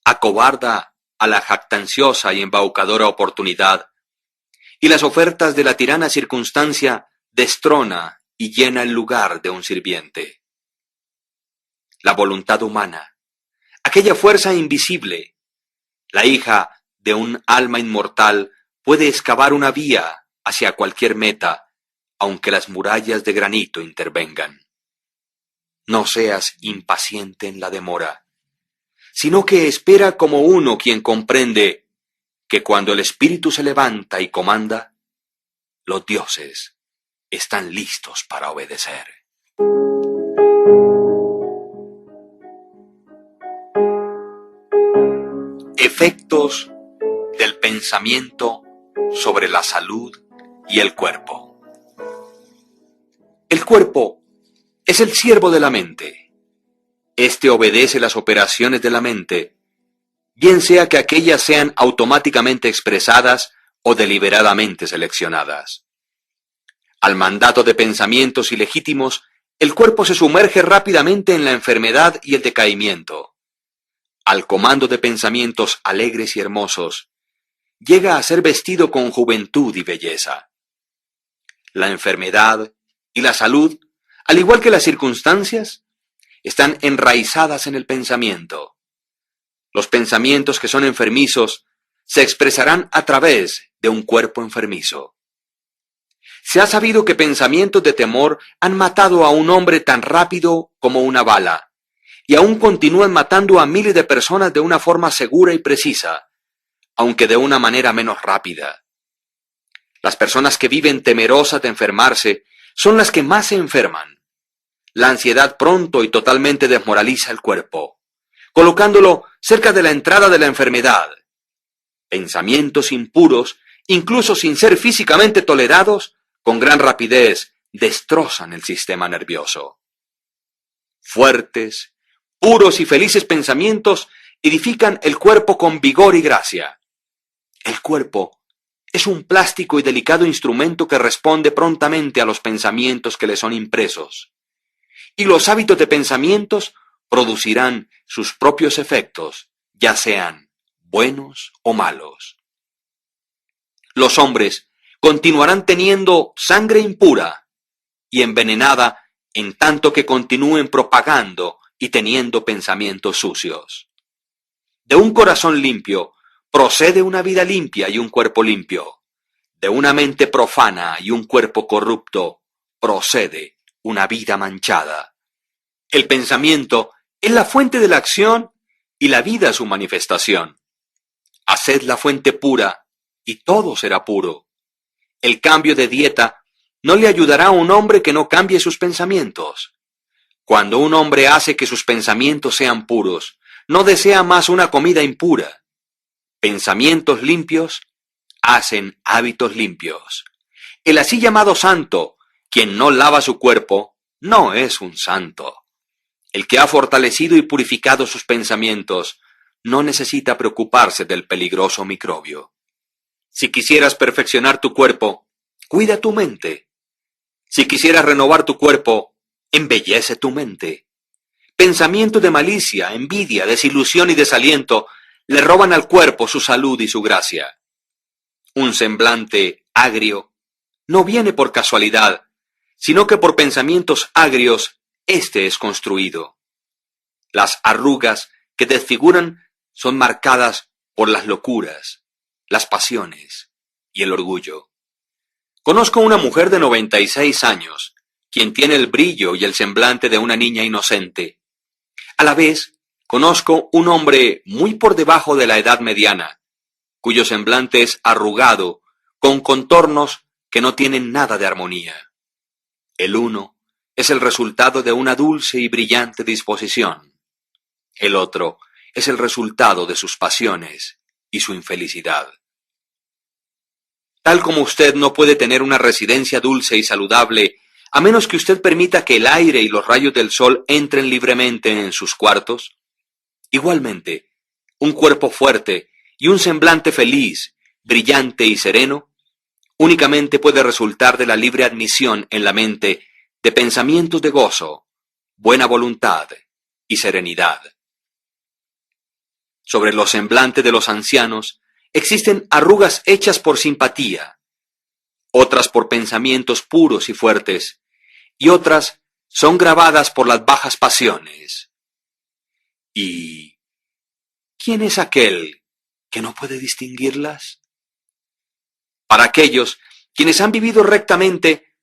acobarda a la jactanciosa y embaucadora oportunidad, y las ofertas de la tirana circunstancia destrona y llena el lugar de un sirviente. La voluntad humana, aquella fuerza invisible, la hija de un alma inmortal, puede excavar una vía hacia cualquier meta, aunque las murallas de granito intervengan. No seas impaciente en la demora, sino que espera como uno quien comprende que cuando el espíritu se levanta y comanda, los dioses están listos para obedecer. Efectos del pensamiento sobre la salud y el cuerpo. El cuerpo es el siervo de la mente. Este obedece las operaciones de la mente, bien sea que aquellas sean automáticamente expresadas o deliberadamente seleccionadas. Al mandato de pensamientos ilegítimos, el cuerpo se sumerge rápidamente en la enfermedad y el decaimiento. Al comando de pensamientos alegres y hermosos, llega a ser vestido con juventud y belleza. La enfermedad y la salud, al igual que las circunstancias, están enraizadas en el pensamiento. Los pensamientos que son enfermizos se expresarán a través de un cuerpo enfermizo. Se ha sabido que pensamientos de temor han matado a un hombre tan rápido como una bala, y aún continúan matando a miles de personas de una forma segura y precisa, aunque de una manera menos rápida. Las personas que viven temerosas de enfermarse son las que más se enferman. La ansiedad pronto y totalmente desmoraliza el cuerpo, colocándolo cerca de la entrada de la enfermedad. Pensamientos impuros, incluso sin ser físicamente tolerados, con gran rapidez destrozan el sistema nervioso. Fuertes, puros y felices pensamientos edifican el cuerpo con vigor y gracia. El cuerpo es un plástico y delicado instrumento que responde prontamente a los pensamientos que le son impresos. Y los hábitos de pensamientos producirán sus propios efectos, ya sean buenos o malos. Los hombres continuarán teniendo sangre impura y envenenada en tanto que continúen propagando y teniendo pensamientos sucios. De un corazón limpio procede una vida limpia y un cuerpo limpio. De una mente profana y un cuerpo corrupto procede una vida manchada. El pensamiento es la fuente de la acción y la vida su manifestación. Haced la fuente pura y todo será puro. El cambio de dieta no le ayudará a un hombre que no cambie sus pensamientos. Cuando un hombre hace que sus pensamientos sean puros, no desea más una comida impura. Pensamientos limpios hacen hábitos limpios. El así llamado santo, quien no lava su cuerpo, no es un santo. El que ha fortalecido y purificado sus pensamientos no necesita preocuparse del peligroso microbio. Si quisieras perfeccionar tu cuerpo, cuida tu mente. Si quisieras renovar tu cuerpo, embellece tu mente. Pensamientos de malicia, envidia, desilusión y desaliento le roban al cuerpo su salud y su gracia. Un semblante agrio no viene por casualidad, sino que por pensamientos agrios éste es construido. Las arrugas que desfiguran son marcadas por las locuras, las pasiones y el orgullo. Conozco una mujer de 96 años, quien tiene el brillo y el semblante de una niña inocente. A la vez, conozco un hombre muy por debajo de la edad mediana, cuyo semblante es arrugado, con contornos que no tienen nada de armonía. El uno es el resultado de una dulce y brillante disposición. El otro es el resultado de sus pasiones y su infelicidad. Tal como usted no puede tener una residencia dulce y saludable a menos que usted permita que el aire y los rayos del sol entren libremente en sus cuartos, igualmente, un cuerpo fuerte y un semblante feliz, brillante y sereno, únicamente puede resultar de la libre admisión en la mente de pensamientos de gozo, buena voluntad y serenidad. Sobre los semblantes de los ancianos existen arrugas hechas por simpatía, otras por pensamientos puros y fuertes, y otras son grabadas por las bajas pasiones. ¿Y quién es aquel que no puede distinguirlas? Para aquellos quienes han vivido rectamente,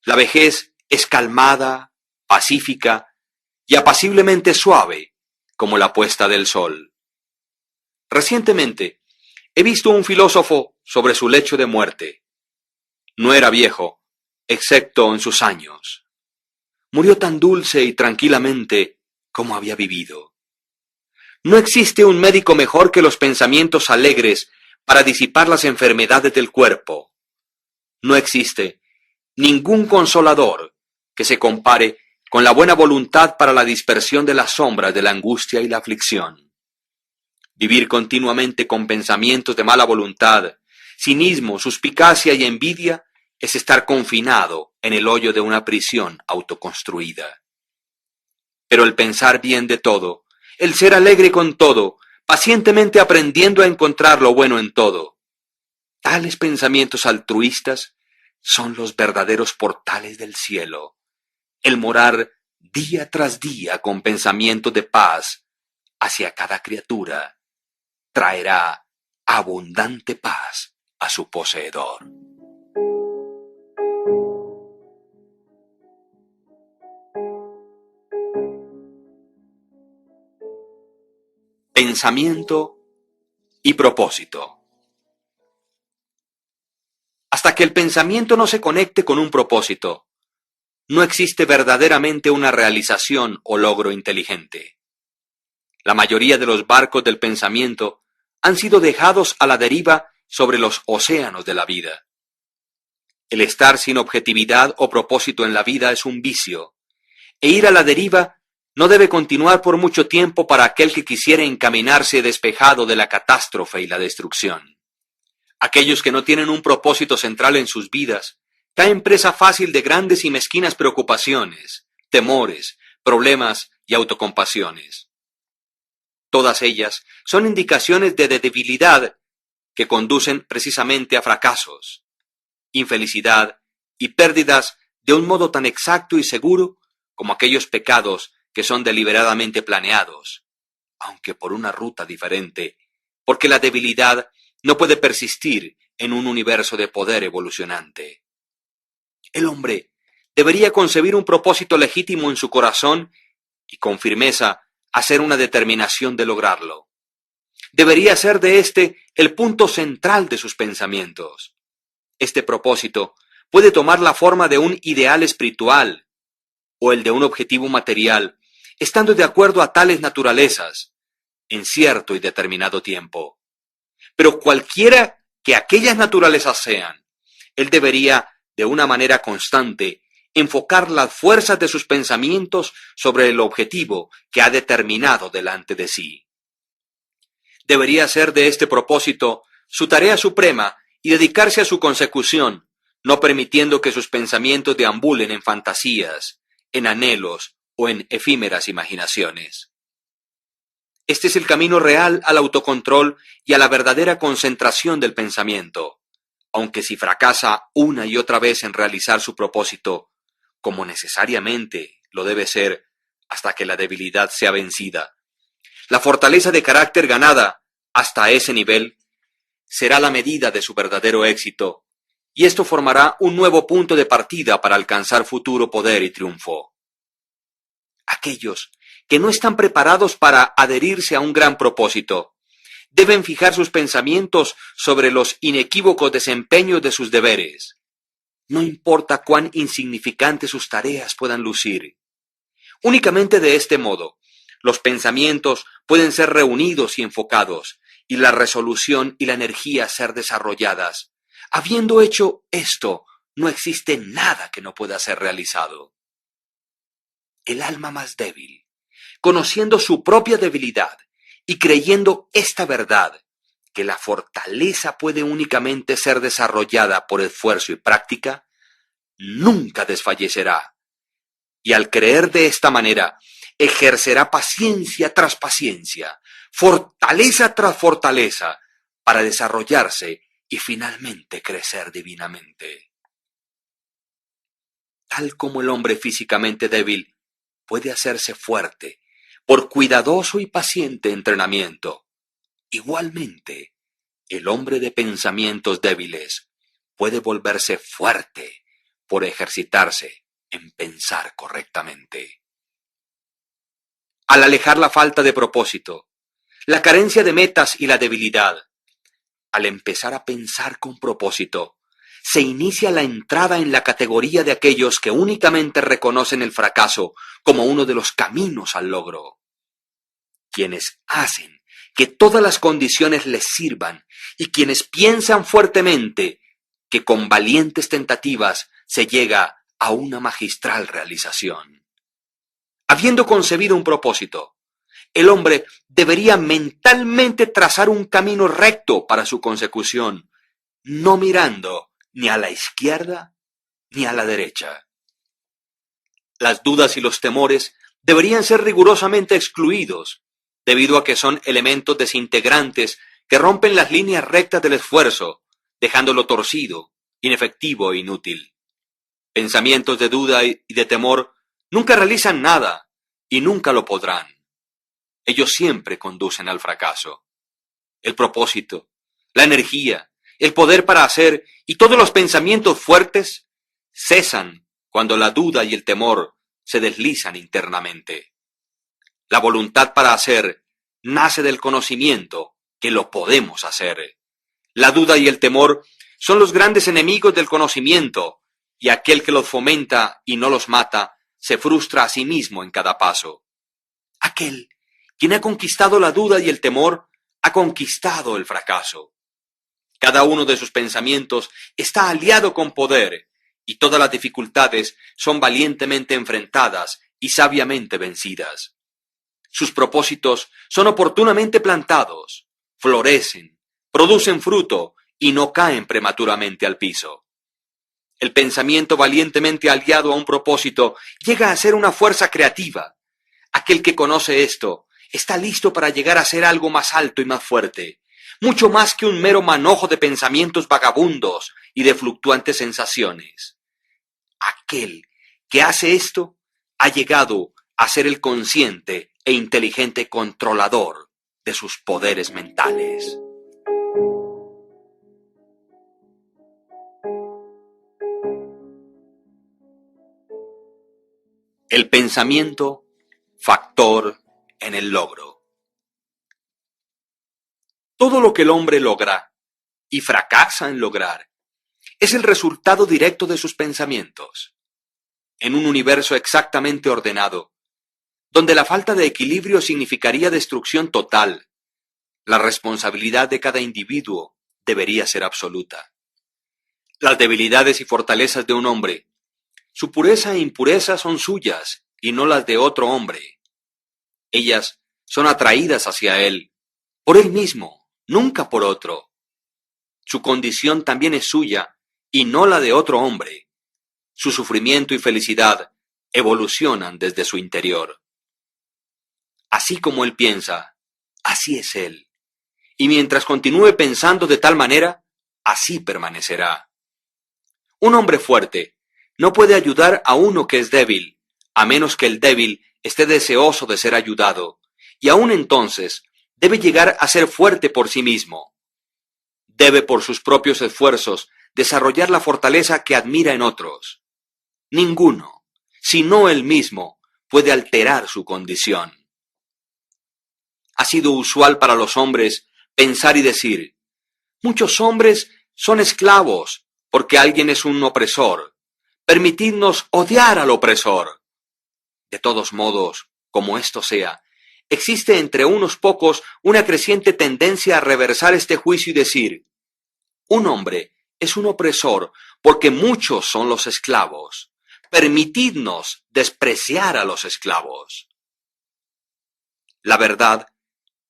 la vejez es calmada, pacífica y apaciblemente suave como la puesta del sol. Recientemente he visto un filósofo sobre su lecho de muerte. No era viejo, excepto en sus años. Murió tan dulce y tranquilamente como había vivido. No existe un médico mejor que los pensamientos alegres para disipar las enfermedades del cuerpo. No existe ningún consolador que se compare con la buena voluntad para la dispersión de las sombras de la angustia y la aflicción. Vivir continuamente con pensamientos de mala voluntad, cinismo, suspicacia y envidia es estar confinado en el hoyo de una prisión autoconstruida. Pero el pensar bien de todo, el ser alegre con todo, pacientemente aprendiendo a encontrar lo bueno en todo, tales pensamientos altruistas son los verdaderos portales del cielo. El morar día tras día con pensamientos de paz hacia cada criatura traerá abundante paz a su poseedor. pensamiento y propósito. Hasta que el pensamiento no se conecte con un propósito, no existe verdaderamente una realización o logro inteligente. La mayoría de los barcos del pensamiento han sido dejados a la deriva sobre los océanos de la vida. El estar sin objetividad o propósito en la vida es un vicio, e ir a la deriva no debe continuar por mucho tiempo para aquel que quisiera encaminarse despejado de la catástrofe y la destrucción. Aquellos que no tienen un propósito central en sus vidas caen presa fácil de grandes y mezquinas preocupaciones, temores, problemas y autocompasiones. Todas ellas son indicaciones de debilidad que conducen precisamente a fracasos, infelicidad y pérdidas de un modo tan exacto y seguro como aquellos pecados que son deliberadamente planeados, aunque por una ruta diferente, porque la debilidad no puede persistir en un universo de poder evolucionante. El hombre debería concebir un propósito legítimo en su corazón y con firmeza hacer una determinación de lograrlo. Debería ser de este el punto central de sus pensamientos. Este propósito puede tomar la forma de un ideal espiritual o el de un objetivo material, estando de acuerdo a tales naturalezas, en cierto y determinado tiempo. Pero cualquiera que aquellas naturalezas sean, él debería, de una manera constante, enfocar las fuerzas de sus pensamientos sobre el objetivo que ha determinado delante de sí. Debería ser de este propósito su tarea suprema y dedicarse a su consecución, no permitiendo que sus pensamientos deambulen en fantasías, en anhelos o en efímeras imaginaciones. Este es el camino real al autocontrol y a la verdadera concentración del pensamiento, aunque si fracasa una y otra vez en realizar su propósito, como necesariamente lo debe ser hasta que la debilidad sea vencida, la fortaleza de carácter ganada hasta ese nivel será la medida de su verdadero éxito, y esto formará un nuevo punto de partida para alcanzar futuro poder y triunfo. Aquellos que no están preparados para adherirse a un gran propósito deben fijar sus pensamientos sobre los inequívocos desempeños de sus deberes. No importa cuán insignificantes sus tareas puedan lucir. Únicamente de este modo, los pensamientos pueden ser reunidos y enfocados, y la resolución y la energía ser desarrolladas. Habiendo hecho esto, no existe nada que no pueda ser realizado. El alma más débil, conociendo su propia debilidad y creyendo esta verdad, que la fortaleza puede únicamente ser desarrollada por esfuerzo y práctica, nunca desfallecerá. Y al creer de esta manera, ejercerá paciencia tras paciencia, fortaleza tras fortaleza, para desarrollarse y finalmente crecer divinamente. Tal como el hombre físicamente débil puede hacerse fuerte por cuidadoso y paciente entrenamiento, igualmente, el hombre de pensamientos débiles puede volverse fuerte por ejercitarse en pensar correctamente. Al alejar la falta de propósito, la carencia de metas y la debilidad, al empezar a pensar con propósito, se inicia la entrada en la categoría de aquellos que únicamente reconocen el fracaso como uno de los caminos al logro. Quienes hacen que todas las condiciones les sirvan y quienes piensan fuertemente que con valientes tentativas se llega a una magistral realización. Habiendo concebido un propósito, el hombre debería mentalmente trazar un camino recto para su consecución, no mirando ni a la izquierda ni a la derecha. Las dudas y los temores deberían ser rigurosamente excluidos, debido a que son elementos desintegrantes que rompen las líneas rectas del esfuerzo, dejándolo torcido, inefectivo e inútil. Pensamientos de duda y de temor nunca realizan nada y nunca lo podrán. Ellos siempre conducen al fracaso. El propósito, la energía, el poder para hacer y todos los pensamientos fuertes cesan cuando la duda y el temor se deslizan internamente. La voluntad para hacer nace del conocimiento que lo podemos hacer. La duda y el temor son los grandes enemigos del conocimiento, y aquel que los fomenta y no los mata se frustra a sí mismo en cada paso. Aquel quien ha conquistado la duda y el temor ha conquistado el fracaso. Cada uno de sus pensamientos está aliado con poder, y todas las dificultades son valientemente enfrentadas y sabiamente vencidas. Sus propósitos son oportunamente plantados, florecen, producen fruto y no caen prematuramente al piso. El pensamiento valientemente aliado a un propósito llega a ser una fuerza creativa. Aquel que conoce esto está listo para llegar a ser algo más alto y más fuerte, mucho más que un mero manojo de pensamientos vagabundos y de fluctuantes sensaciones. Aquel que hace esto ha llegado a ser el consciente e inteligente controlador de sus poderes mentales. El pensamiento, factor en el logro. Todo lo que el hombre logra y fracasa en lograr es el resultado directo de sus pensamientos. En un universo exactamente ordenado, donde la falta de equilibrio significaría destrucción total, la responsabilidad de cada individuo debería ser absoluta. Las debilidades y fortalezas de un hombre, su pureza e impureza son suyas y no las de otro hombre. Ellas son atraídas hacia él, por él mismo, nunca por otro. Su condición también es suya y no la de otro hombre. Su sufrimiento y felicidad evolucionan desde su interior. Así como él piensa, así es él. Y mientras continúe pensando de tal manera, así permanecerá. Un hombre fuerte no puede ayudar a uno que es débil, a menos que el débil esté deseoso de ser ayudado, y aún entonces debe llegar a ser fuerte por sí mismo. Debe por sus propios esfuerzos desarrollar la fortaleza que admira en otros. Ninguno, sino él mismo, puede alterar su condición. Ha sido usual para los hombres pensar y decir, muchos hombres son esclavos porque alguien es un opresor. Permitidnos odiar al opresor. De todos modos, como esto sea, existe entre unos pocos una creciente tendencia a reversar este juicio y decir, un hombre es un opresor porque muchos son los esclavos. Permitidnos despreciar a los esclavos. La verdad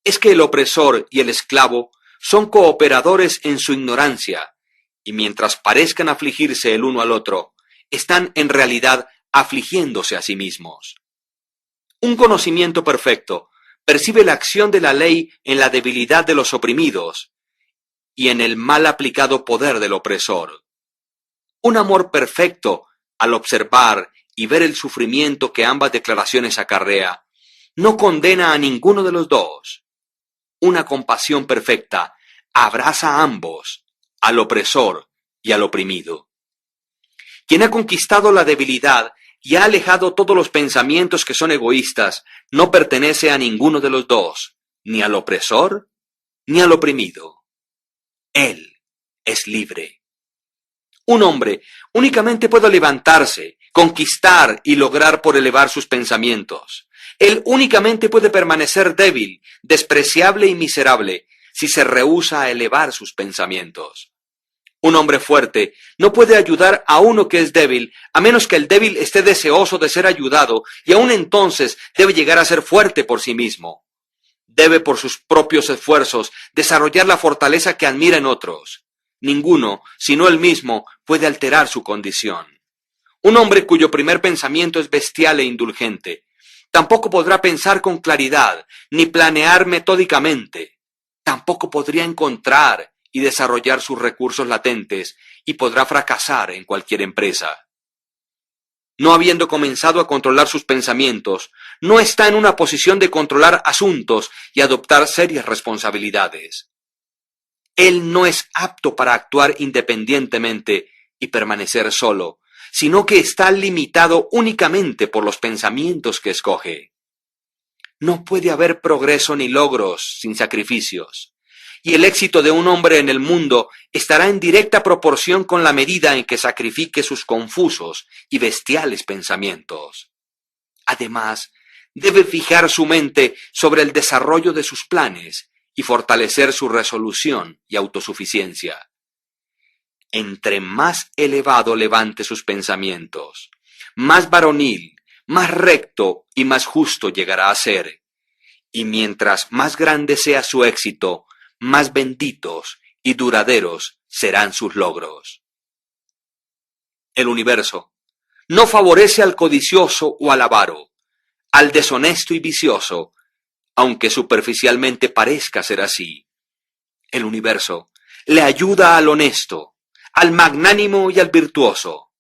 es que el opresor y el esclavo son cooperadores en su ignorancia, y mientras parezcan afligirse el uno al otro, están en realidad afligiéndose a sí mismos. Un conocimiento perfecto percibe la acción de la ley en la debilidad de los oprimidos y en el mal aplicado poder del opresor. Un amor perfecto, al observar y ver el sufrimiento que ambas declaraciones acarrea, no condena a ninguno de los dos. Una compasión perfecta abraza a ambos, al opresor y al oprimido. Quien ha conquistado la debilidad y ha alejado todos los pensamientos que son egoístas, no pertenece a ninguno de los dos, ni al opresor ni al oprimido. Él es libre. Un hombre únicamente puede levantarse, conquistar y lograr por elevar sus pensamientos. Él únicamente puede permanecer débil, despreciable y miserable si se rehúsa a elevar sus pensamientos. Un hombre fuerte no puede ayudar a uno que es débil, a menos que el débil esté deseoso de ser ayudado, y aún entonces debe llegar a ser fuerte por sí mismo. Debe por sus propios esfuerzos desarrollar la fortaleza que admira en otros. Ninguno, sino él mismo, puede alterar su condición. Un hombre cuyo primer pensamiento es bestial e indulgente, tampoco podrá pensar con claridad, ni planear metódicamente. Tampoco podría encontrar y desarrollar sus recursos latentes y podrá fracasar en cualquier empresa. No habiendo comenzado a controlar sus pensamientos, no está en una posición de controlar asuntos y adoptar serias responsabilidades. Él no es apto para actuar independientemente y permanecer solo, sino que está limitado únicamente por los pensamientos que escoge. No puede haber progreso ni logros sin sacrificios. Y el éxito de un hombre en el mundo estará en directa proporción con la medida en que sacrifique sus confusos y bestiales pensamientos. Además, debe fijar su mente sobre el desarrollo de sus planes y fortalecer su resolución y autosuficiencia. Entre más elevado levante sus pensamientos, más varonil, más recto y más justo llegará a ser. Y mientras más grande sea su éxito, más benditos y duraderos serán sus logros. El universo no favorece al codicioso o al avaro, al deshonesto y vicioso, aunque superficialmente parezca ser así. El universo le ayuda al honesto, al magnánimo y al virtuoso.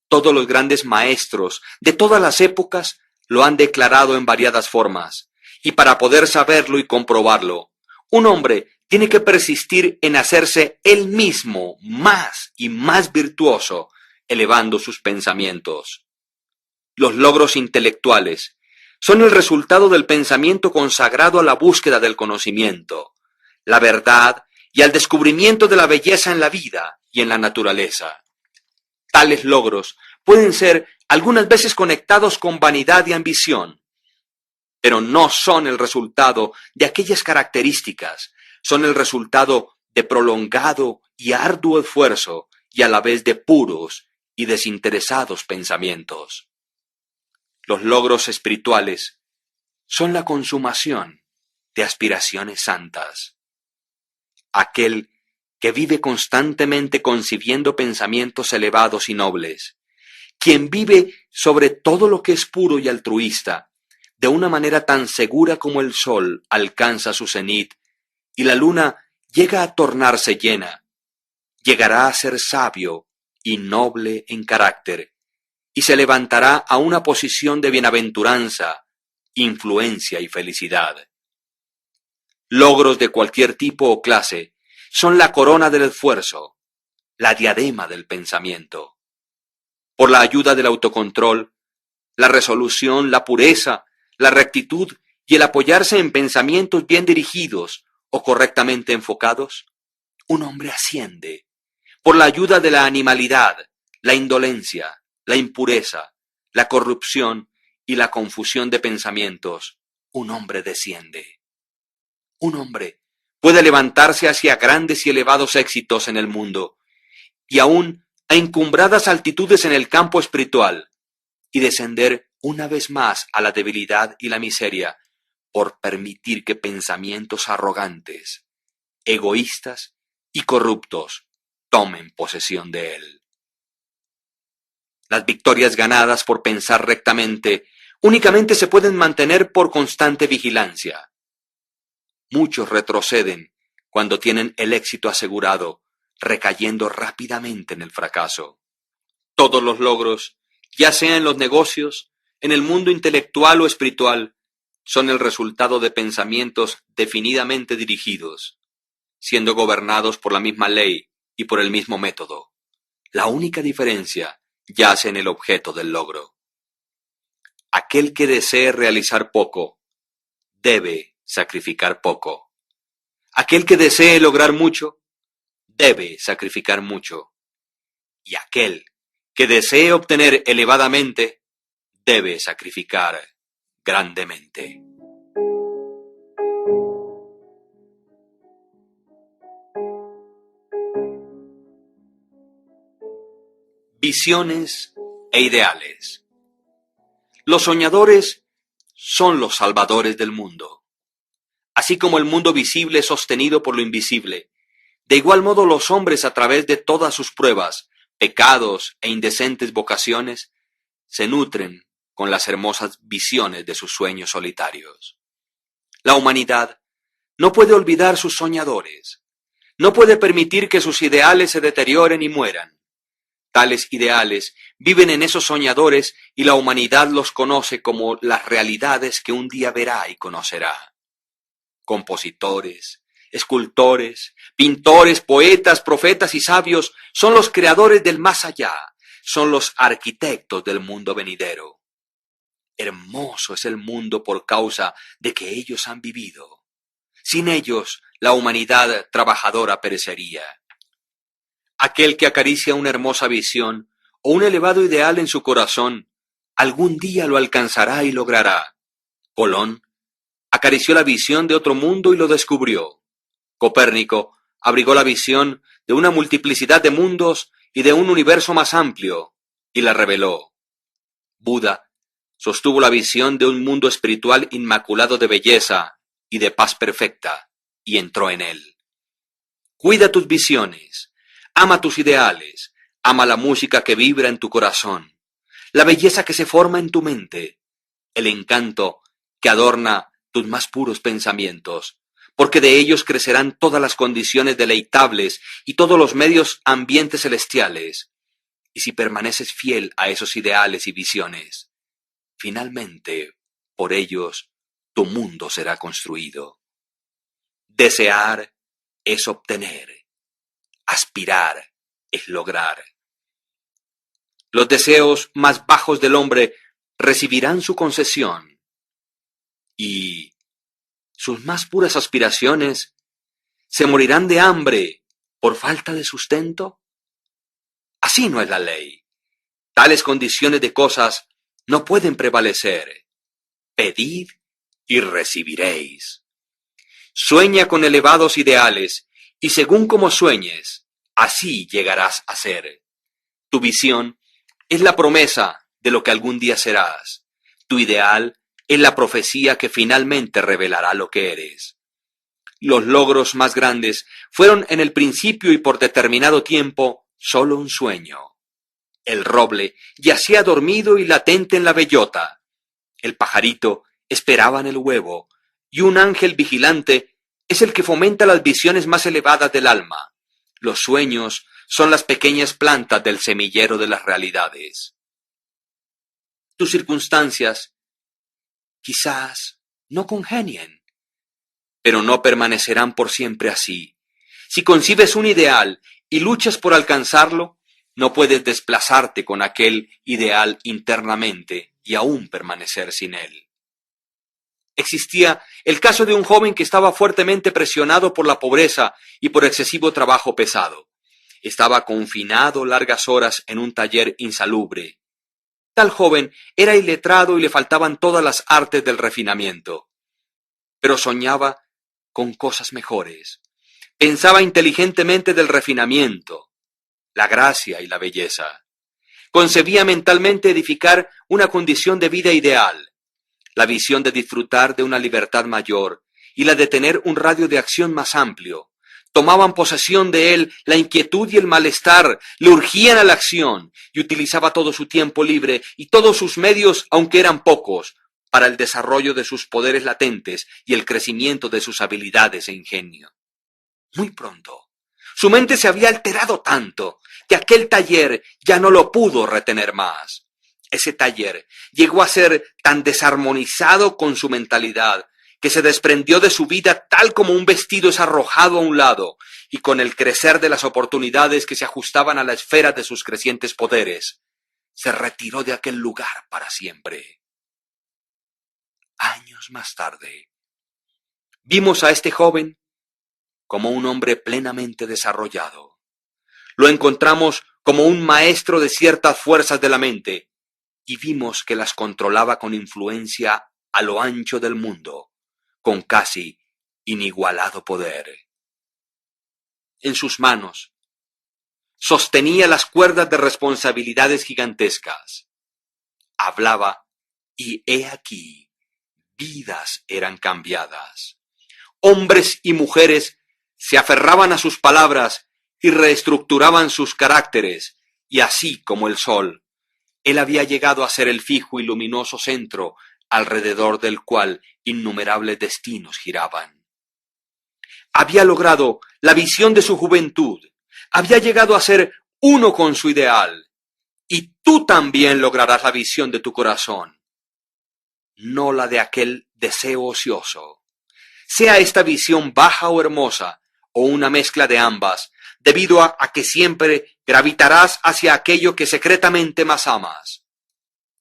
Todos los grandes maestros de todas las épocas lo han declarado en variadas formas, y para poder saberlo y comprobarlo, un hombre tiene que persistir en hacerse él mismo más y más virtuoso, elevando sus pensamientos. Los logros intelectuales son el resultado del pensamiento consagrado a la búsqueda del conocimiento, la verdad y al descubrimiento de la belleza en la vida y en la naturaleza. Tales logros pueden ser algunas veces conectados con vanidad y ambición, pero no son el resultado de aquellas características, son el resultado de prolongado y arduo esfuerzo y a la vez de puros y desinteresados pensamientos. Los logros espirituales son la consumación de aspiraciones santas. Aquel que vive constantemente concibiendo pensamientos elevados y nobles, quien vive sobre todo lo que es puro y altruista, de una manera tan segura como el sol alcanza su cenit y la luna llega a tornarse llena, llegará a ser sabio y noble en carácter, y se levantará a una posición de bienaventuranza, influencia y felicidad. Logros de cualquier tipo o clase son la corona del esfuerzo, la diadema del pensamiento. Por la ayuda del autocontrol, la resolución, la pureza, la rectitud y el apoyarse en pensamientos bien dirigidos o correctamente enfocados, un hombre asciende. Por la ayuda de la animalidad, la indolencia, la impureza, la corrupción y la confusión de pensamientos, un hombre desciende. Un hombre puede levantarse hacia grandes y elevados éxitos en el mundo, y aún a encumbradas altitudes en el campo espiritual, y descender una vez más a la debilidad y la miseria, por permitir que pensamientos arrogantes, egoístas y corruptos tomen posesión de él. Las victorias ganadas por pensar rectamente únicamente se pueden mantener por constante vigilancia. Muchos retroceden cuando tienen el éxito asegurado, recayendo rápidamente en el fracaso. Todos los logros, ya sea en los negocios, en el mundo intelectual o espiritual, son el resultado de pensamientos definidamente dirigidos, siendo gobernados por la misma ley y por el mismo método. La única diferencia yace en el objeto del logro. Aquel que desee realizar poco, debe sacrificar poco. Aquel que desee lograr mucho, debe sacrificar mucho. Y aquel que desee obtener elevadamente, debe sacrificar grandemente. Visiones e ideales. Los soñadores son los salvadores del mundo. Así como el mundo visible es sostenido por lo invisible, de igual modo los hombres a través de todas sus pruebas, pecados e indecentes vocaciones, se nutren con las hermosas visiones de sus sueños solitarios. La humanidad no puede olvidar sus soñadores, no puede permitir que sus ideales se deterioren y mueran. Tales ideales viven en esos soñadores y la humanidad los conoce como las realidades que un día verá y conocerá. Compositores, escultores, pintores, poetas, profetas y sabios son los creadores del más allá, son los arquitectos del mundo venidero. Hermoso es el mundo por causa de que ellos han vivido. Sin ellos, la humanidad trabajadora perecería. Aquel que acaricia una hermosa visión o un elevado ideal en su corazón, algún día lo alcanzará y logrará. Colón acarició la visión de otro mundo y lo descubrió. Copérnico abrigó la visión de una multiplicidad de mundos y de un universo más amplio, y la reveló. Buda sostuvo la visión de un mundo espiritual inmaculado de belleza y de paz perfecta, y entró en él. Cuida tus visiones, ama tus ideales, ama la música que vibra en tu corazón, la belleza que se forma en tu mente, el encanto que adorna tus más puros pensamientos, porque de ellos crecerán todas las condiciones deleitables y todos los medios ambientes celestiales. Y si permaneces fiel a esos ideales y visiones, finalmente, por ellos, tu mundo será construido. Desear es obtener, aspirar es lograr. Los deseos más bajos del hombre recibirán su concesión, y sus más puras aspiraciones se morirán de hambre por falta de sustento. Así no es la ley. Tales condiciones de cosas no pueden prevalecer. Pedid y recibiréis. Sueña con elevados ideales, y según como sueñes, así llegarás a ser. Tu visión es la promesa de lo que algún día serás. Tu ideal es la profecía que finalmente revelará lo que eres. Los logros más grandes fueron en el principio y por determinado tiempo solo un sueño. El roble yacía dormido y latente en la bellota. El pajarito esperaba en el huevo, y un ángel vigilante es el que fomenta las visiones más elevadas del alma. Los sueños son las pequeñas plantas del semillero de las realidades. Tus circunstancias quizás no congenien, pero no permanecerán por siempre así. Si concibes un ideal y luchas por alcanzarlo, no puedes desplazarte con aquel ideal internamente y aún permanecer sin él. Existía el caso de un joven que estaba fuertemente presionado por la pobreza y por excesivo trabajo pesado. Estaba confinado largas horas en un taller insalubre. Tal joven era iletrado y le faltaban todas las artes del refinamiento. Pero soñaba con cosas mejores. Pensaba inteligentemente del refinamiento, la gracia y la belleza. Concebía mentalmente edificar una condición de vida ideal, la visión de disfrutar de una libertad mayor y la de tener un radio de acción más amplio. Tomaban posesión de él la inquietud y el malestar, le urgían a la acción y utilizaba todo su tiempo libre y todos sus medios, aunque eran pocos, para el desarrollo de sus poderes latentes y el crecimiento de sus habilidades e ingenio. Muy pronto, su mente se había alterado tanto que aquel taller ya no lo pudo retener más. Ese taller llegó a ser tan desarmonizado con su mentalidad que se desprendió de su vida tal como un vestido es arrojado a un lado, y con el crecer de las oportunidades que se ajustaban a la esfera de sus crecientes poderes, se retiró de aquel lugar para siempre. Años más tarde, vimos a este joven como un hombre plenamente desarrollado. Lo encontramos como un maestro de ciertas fuerzas de la mente, y vimos que las controlaba con influencia a lo ancho del mundo, con casi inigualado poder. En sus manos sostenía las cuerdas de responsabilidades gigantescas. Hablaba, y he aquí, vidas eran cambiadas. Hombres y mujeres se aferraban a sus palabras y reestructuraban sus caracteres, y así como el sol, él había llegado a ser el fijo y luminoso centro alrededor del cual innumerables destinos giraban. Había logrado la visión de su juventud, había llegado a ser uno con su ideal, y tú también lograrás la visión de tu corazón, no la de aquel deseo ocioso. Sea esta visión baja o hermosa, o una mezcla de ambas, debido a que siempre gravitarás hacia aquello que secretamente más amas.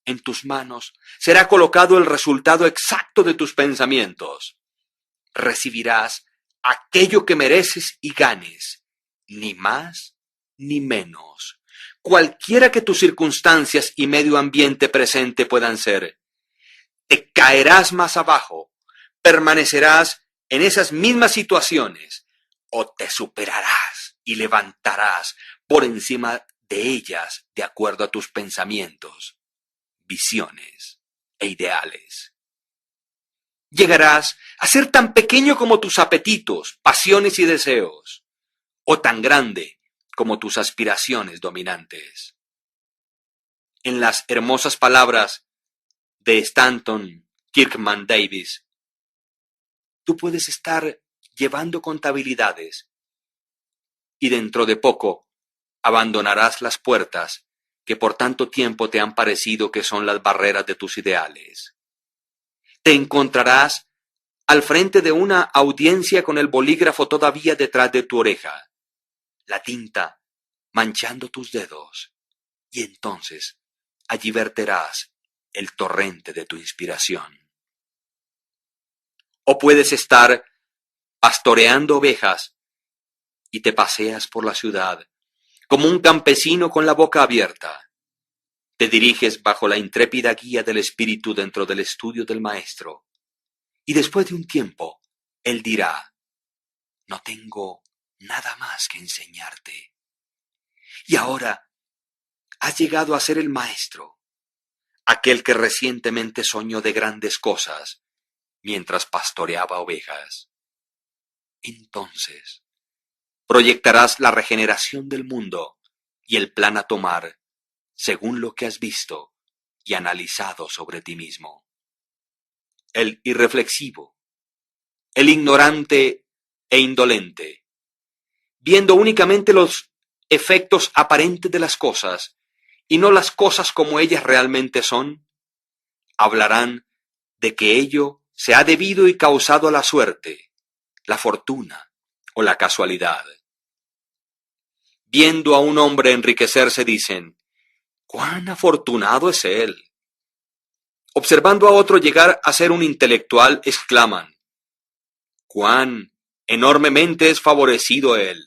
en tus manos será colocado el resultado exacto de tus pensamientos. Recibirás aquello que mereces y ganes, ni más ni menos, cualquiera que tus circunstancias y medio ambiente presente puedan ser. Te caerás más abajo, permanecerás en esas mismas situaciones, o te superarás y levantarás por encima de ellas de acuerdo a tus pensamientos, visiones e ideales. Llegarás a ser tan pequeño como tus apetitos, pasiones y deseos, o tan grande como tus aspiraciones dominantes. En las hermosas palabras de Stanton Kirkman Davis, tú puedes estar llevando contabilidades y dentro de poco abandonarás las puertas que por tanto tiempo te han parecido que son las barreras de tus ideales. Te encontrarás al frente de una audiencia con el bolígrafo todavía detrás de tu oreja, la tinta manchando tus dedos, y entonces allí verterás el torrente de tu inspiración. O puedes estar pastoreando ovejas y te paseas por la ciudad como un campesino con la boca abierta. Te diriges bajo la intrépida guía del espíritu dentro del estudio del maestro, y después de un tiempo, él dirá: no tengo nada más que enseñarte. Y ahora has llegado a ser el maestro, aquel que recientemente soñó de grandes cosas mientras pastoreaba ovejas. Entonces, proyectarás la regeneración del mundo y el plan a tomar según lo que has visto y analizado sobre ti mismo. El irreflexivo, el ignorante e indolente, viendo únicamente los efectos aparentes de las cosas y no las cosas como ellas realmente son, hablarán de que ello se ha debido y causado a la suerte, la fortuna o la casualidad. Viendo a un hombre enriquecerse dicen: ¡cuán afortunado es él! Observando a otro llegar a ser un intelectual, exclaman: ¡cuán enormemente es favorecido él!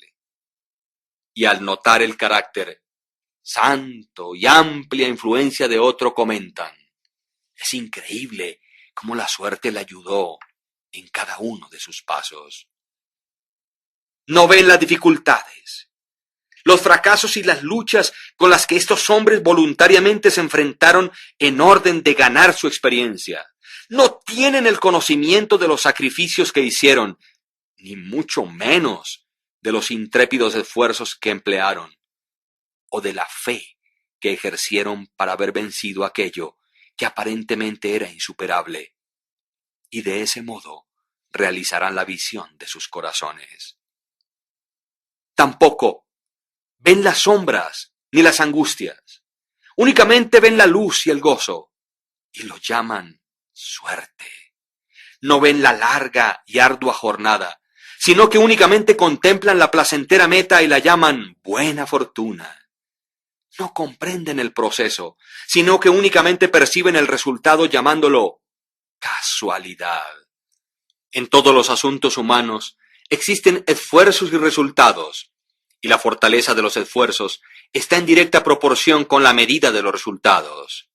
Y al notar el carácter santo y amplia influencia de otro comentan: es increíble cómo la suerte le ayudó en cada uno de sus pasos. No ven las dificultades, los fracasos y las luchas con las que estos hombres voluntariamente se enfrentaron en orden de ganar su experiencia. No tienen el conocimiento de los sacrificios que hicieron, ni mucho menos de los intrépidos esfuerzos que emplearon, o de la fe que ejercieron para haber vencido aquello que aparentemente era insuperable, y de ese modo realizarán la visión de sus corazones. Tampoco ven las sombras ni las angustias, únicamente ven la luz y el gozo, y lo llaman suerte. No ven la larga y ardua jornada, sino que únicamente contemplan la placentera meta y la llaman buena fortuna. No comprenden el proceso, sino que únicamente perciben el resultado llamándolo casualidad. En todos los asuntos humanos existen esfuerzos y resultados, y la fortaleza de los esfuerzos está en directa proporción con la medida de los resultados.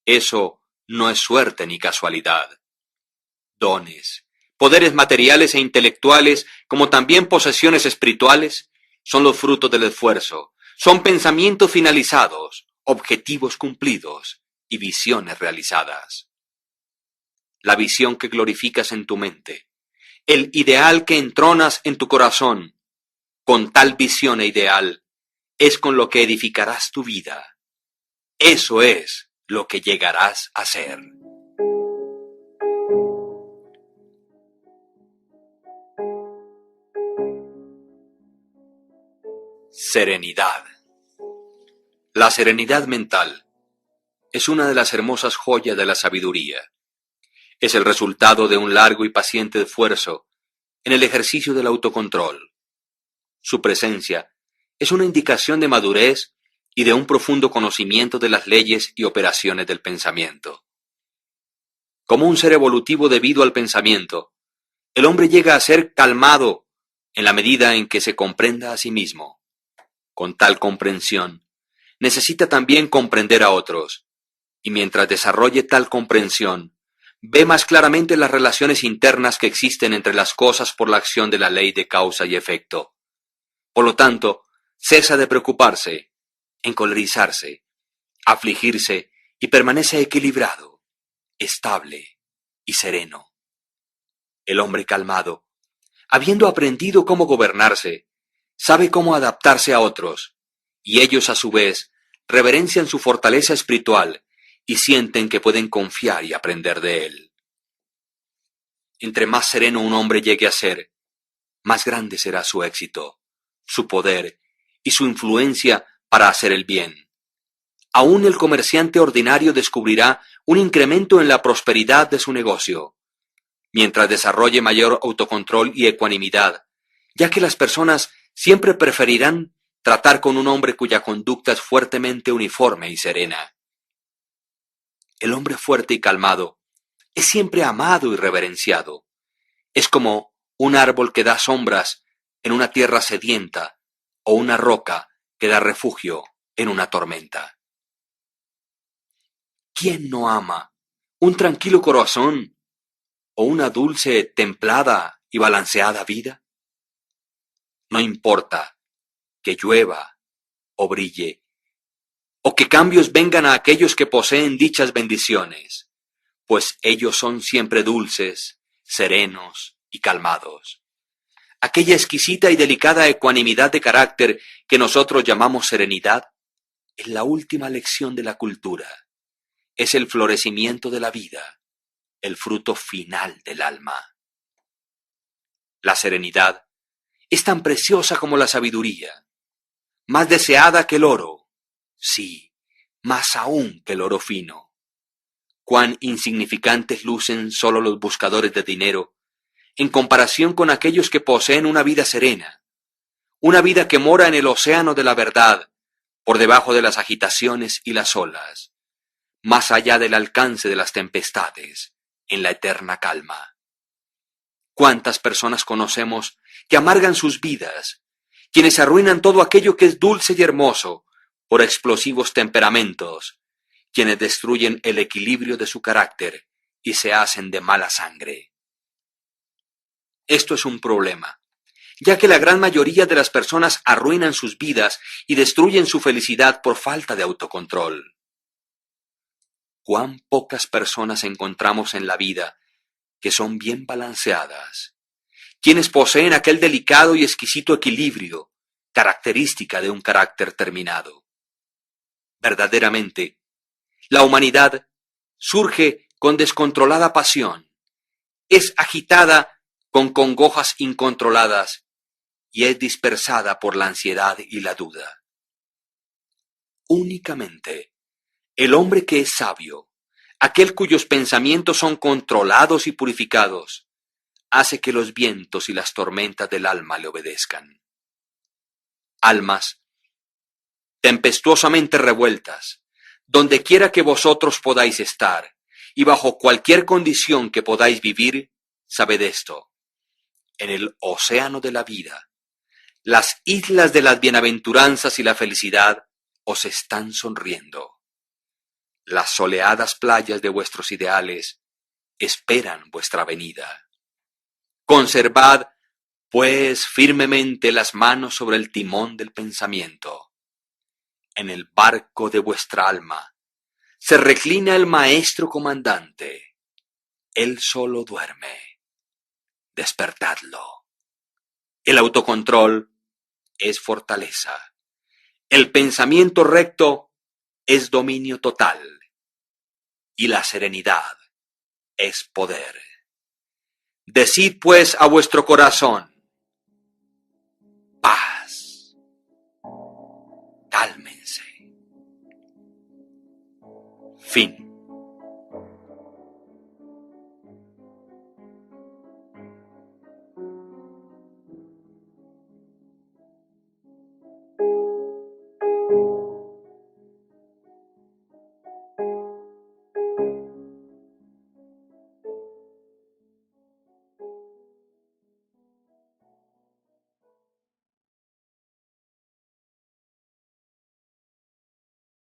Eso no es suerte ni casualidad. Dones, poderes materiales e intelectuales, como también posesiones espirituales, son los frutos del esfuerzo, son pensamientos finalizados, objetivos cumplidos y visiones realizadas. La visión que glorificas en tu mente, el ideal que entronas en tu corazón, con tal visión e ideal, es con lo que edificarás tu vida. Eso es lo que llegarás a ser. Serenidad. La serenidad mental es una de las hermosas joyas de la sabiduría. Es el resultado de un largo y paciente esfuerzo en el ejercicio del autocontrol. Su presencia es una indicación de madurez y de un profundo conocimiento de las leyes y operaciones del pensamiento. Como un ser evolutivo debido al pensamiento, el hombre llega a ser calmado en la medida en que se comprenda a sí mismo. Con tal comprensión, necesita también comprender a otros, y mientras desarrolle tal comprensión, ve más claramente las relaciones internas que existen entre las cosas por la acción de la ley de causa y efecto. Por lo tanto, cesa de preocuparse, encolerizarse, afligirse y permanece equilibrado, estable y sereno. El hombre calmado, habiendo aprendido cómo gobernarse, sabe cómo adaptarse a otros, y ellos a su vez reverencian su fortaleza espiritual y sienten que pueden confiar y aprender de él. Entre más sereno un hombre llegue a ser, más grande será su éxito, su poder y su influencia para hacer el bien. Aún el comerciante ordinario descubrirá un incremento en la prosperidad de su negocio, mientras desarrolle mayor autocontrol y ecuanimidad, ya que las personas siempre preferirán tratar con un hombre cuya conducta es fuertemente uniforme y serena. El hombre fuerte y calmado es siempre amado y reverenciado. Es como un árbol que da sombras en una tierra sedienta o una roca que da refugio en una tormenta. ¿Quién no ama un tranquilo corazón o una dulce, templada y balanceada vida? No importa que llueva o brille, o que cambios vengan a aquellos que poseen dichas bendiciones, pues ellos son siempre dulces, serenos y calmados. Aquella exquisita y delicada ecuanimidad de carácter que nosotros llamamos serenidad es la última lección de la cultura, es el florecimiento de la vida, el fruto final del alma. La serenidad es tan preciosa como la sabiduría, más deseada que el oro, sí, más aún que el oro fino. Cuán insignificantes lucen solo los buscadores de dinero en comparación con aquellos que poseen una vida serena, una vida que mora en el océano de la verdad, por debajo de las agitaciones y las olas, más allá del alcance de las tempestades, en la eterna calma. ¿Cuántas personas conocemos que amargan sus vidas, quienes arruinan todo aquello que es dulce y hermoso por explosivos temperamentos, quienes destruyen el equilibrio de su carácter y se hacen de mala sangre? Esto es un problema, ya que la gran mayoría de las personas arruinan sus vidas y destruyen su felicidad por falta de autocontrol. Cuán pocas personas encontramos en la vida que son bien balanceadas, quienes poseen aquel delicado y exquisito equilibrio, característica de un carácter terminado. Verdaderamente, la humanidad surge con descontrolada pasión, es agitada con congojas incontroladas y es dispersada por la ansiedad y la duda. Únicamente el hombre que es sabio, aquel cuyos pensamientos son controlados y purificados, hace que los vientos y las tormentas del alma le obedezcan. Almas tempestuosamente revueltas, donde quiera que vosotros podáis estar, y bajo cualquier condición que podáis vivir, sabed esto: en el océano de la vida, las islas de las bienaventuranzas y la felicidad os están sonriendo. Las soleadas playas de vuestros ideales esperan vuestra venida. Conservad, pues, firmemente las manos sobre el timón del pensamiento. En el barco de vuestra alma se reclina el maestro comandante. Él solo duerme. Despertadlo. El autocontrol es fortaleza. El pensamiento recto es dominio total. Y la serenidad es poder. Decid pues a vuestro corazón: paz. Cálmense. Fin.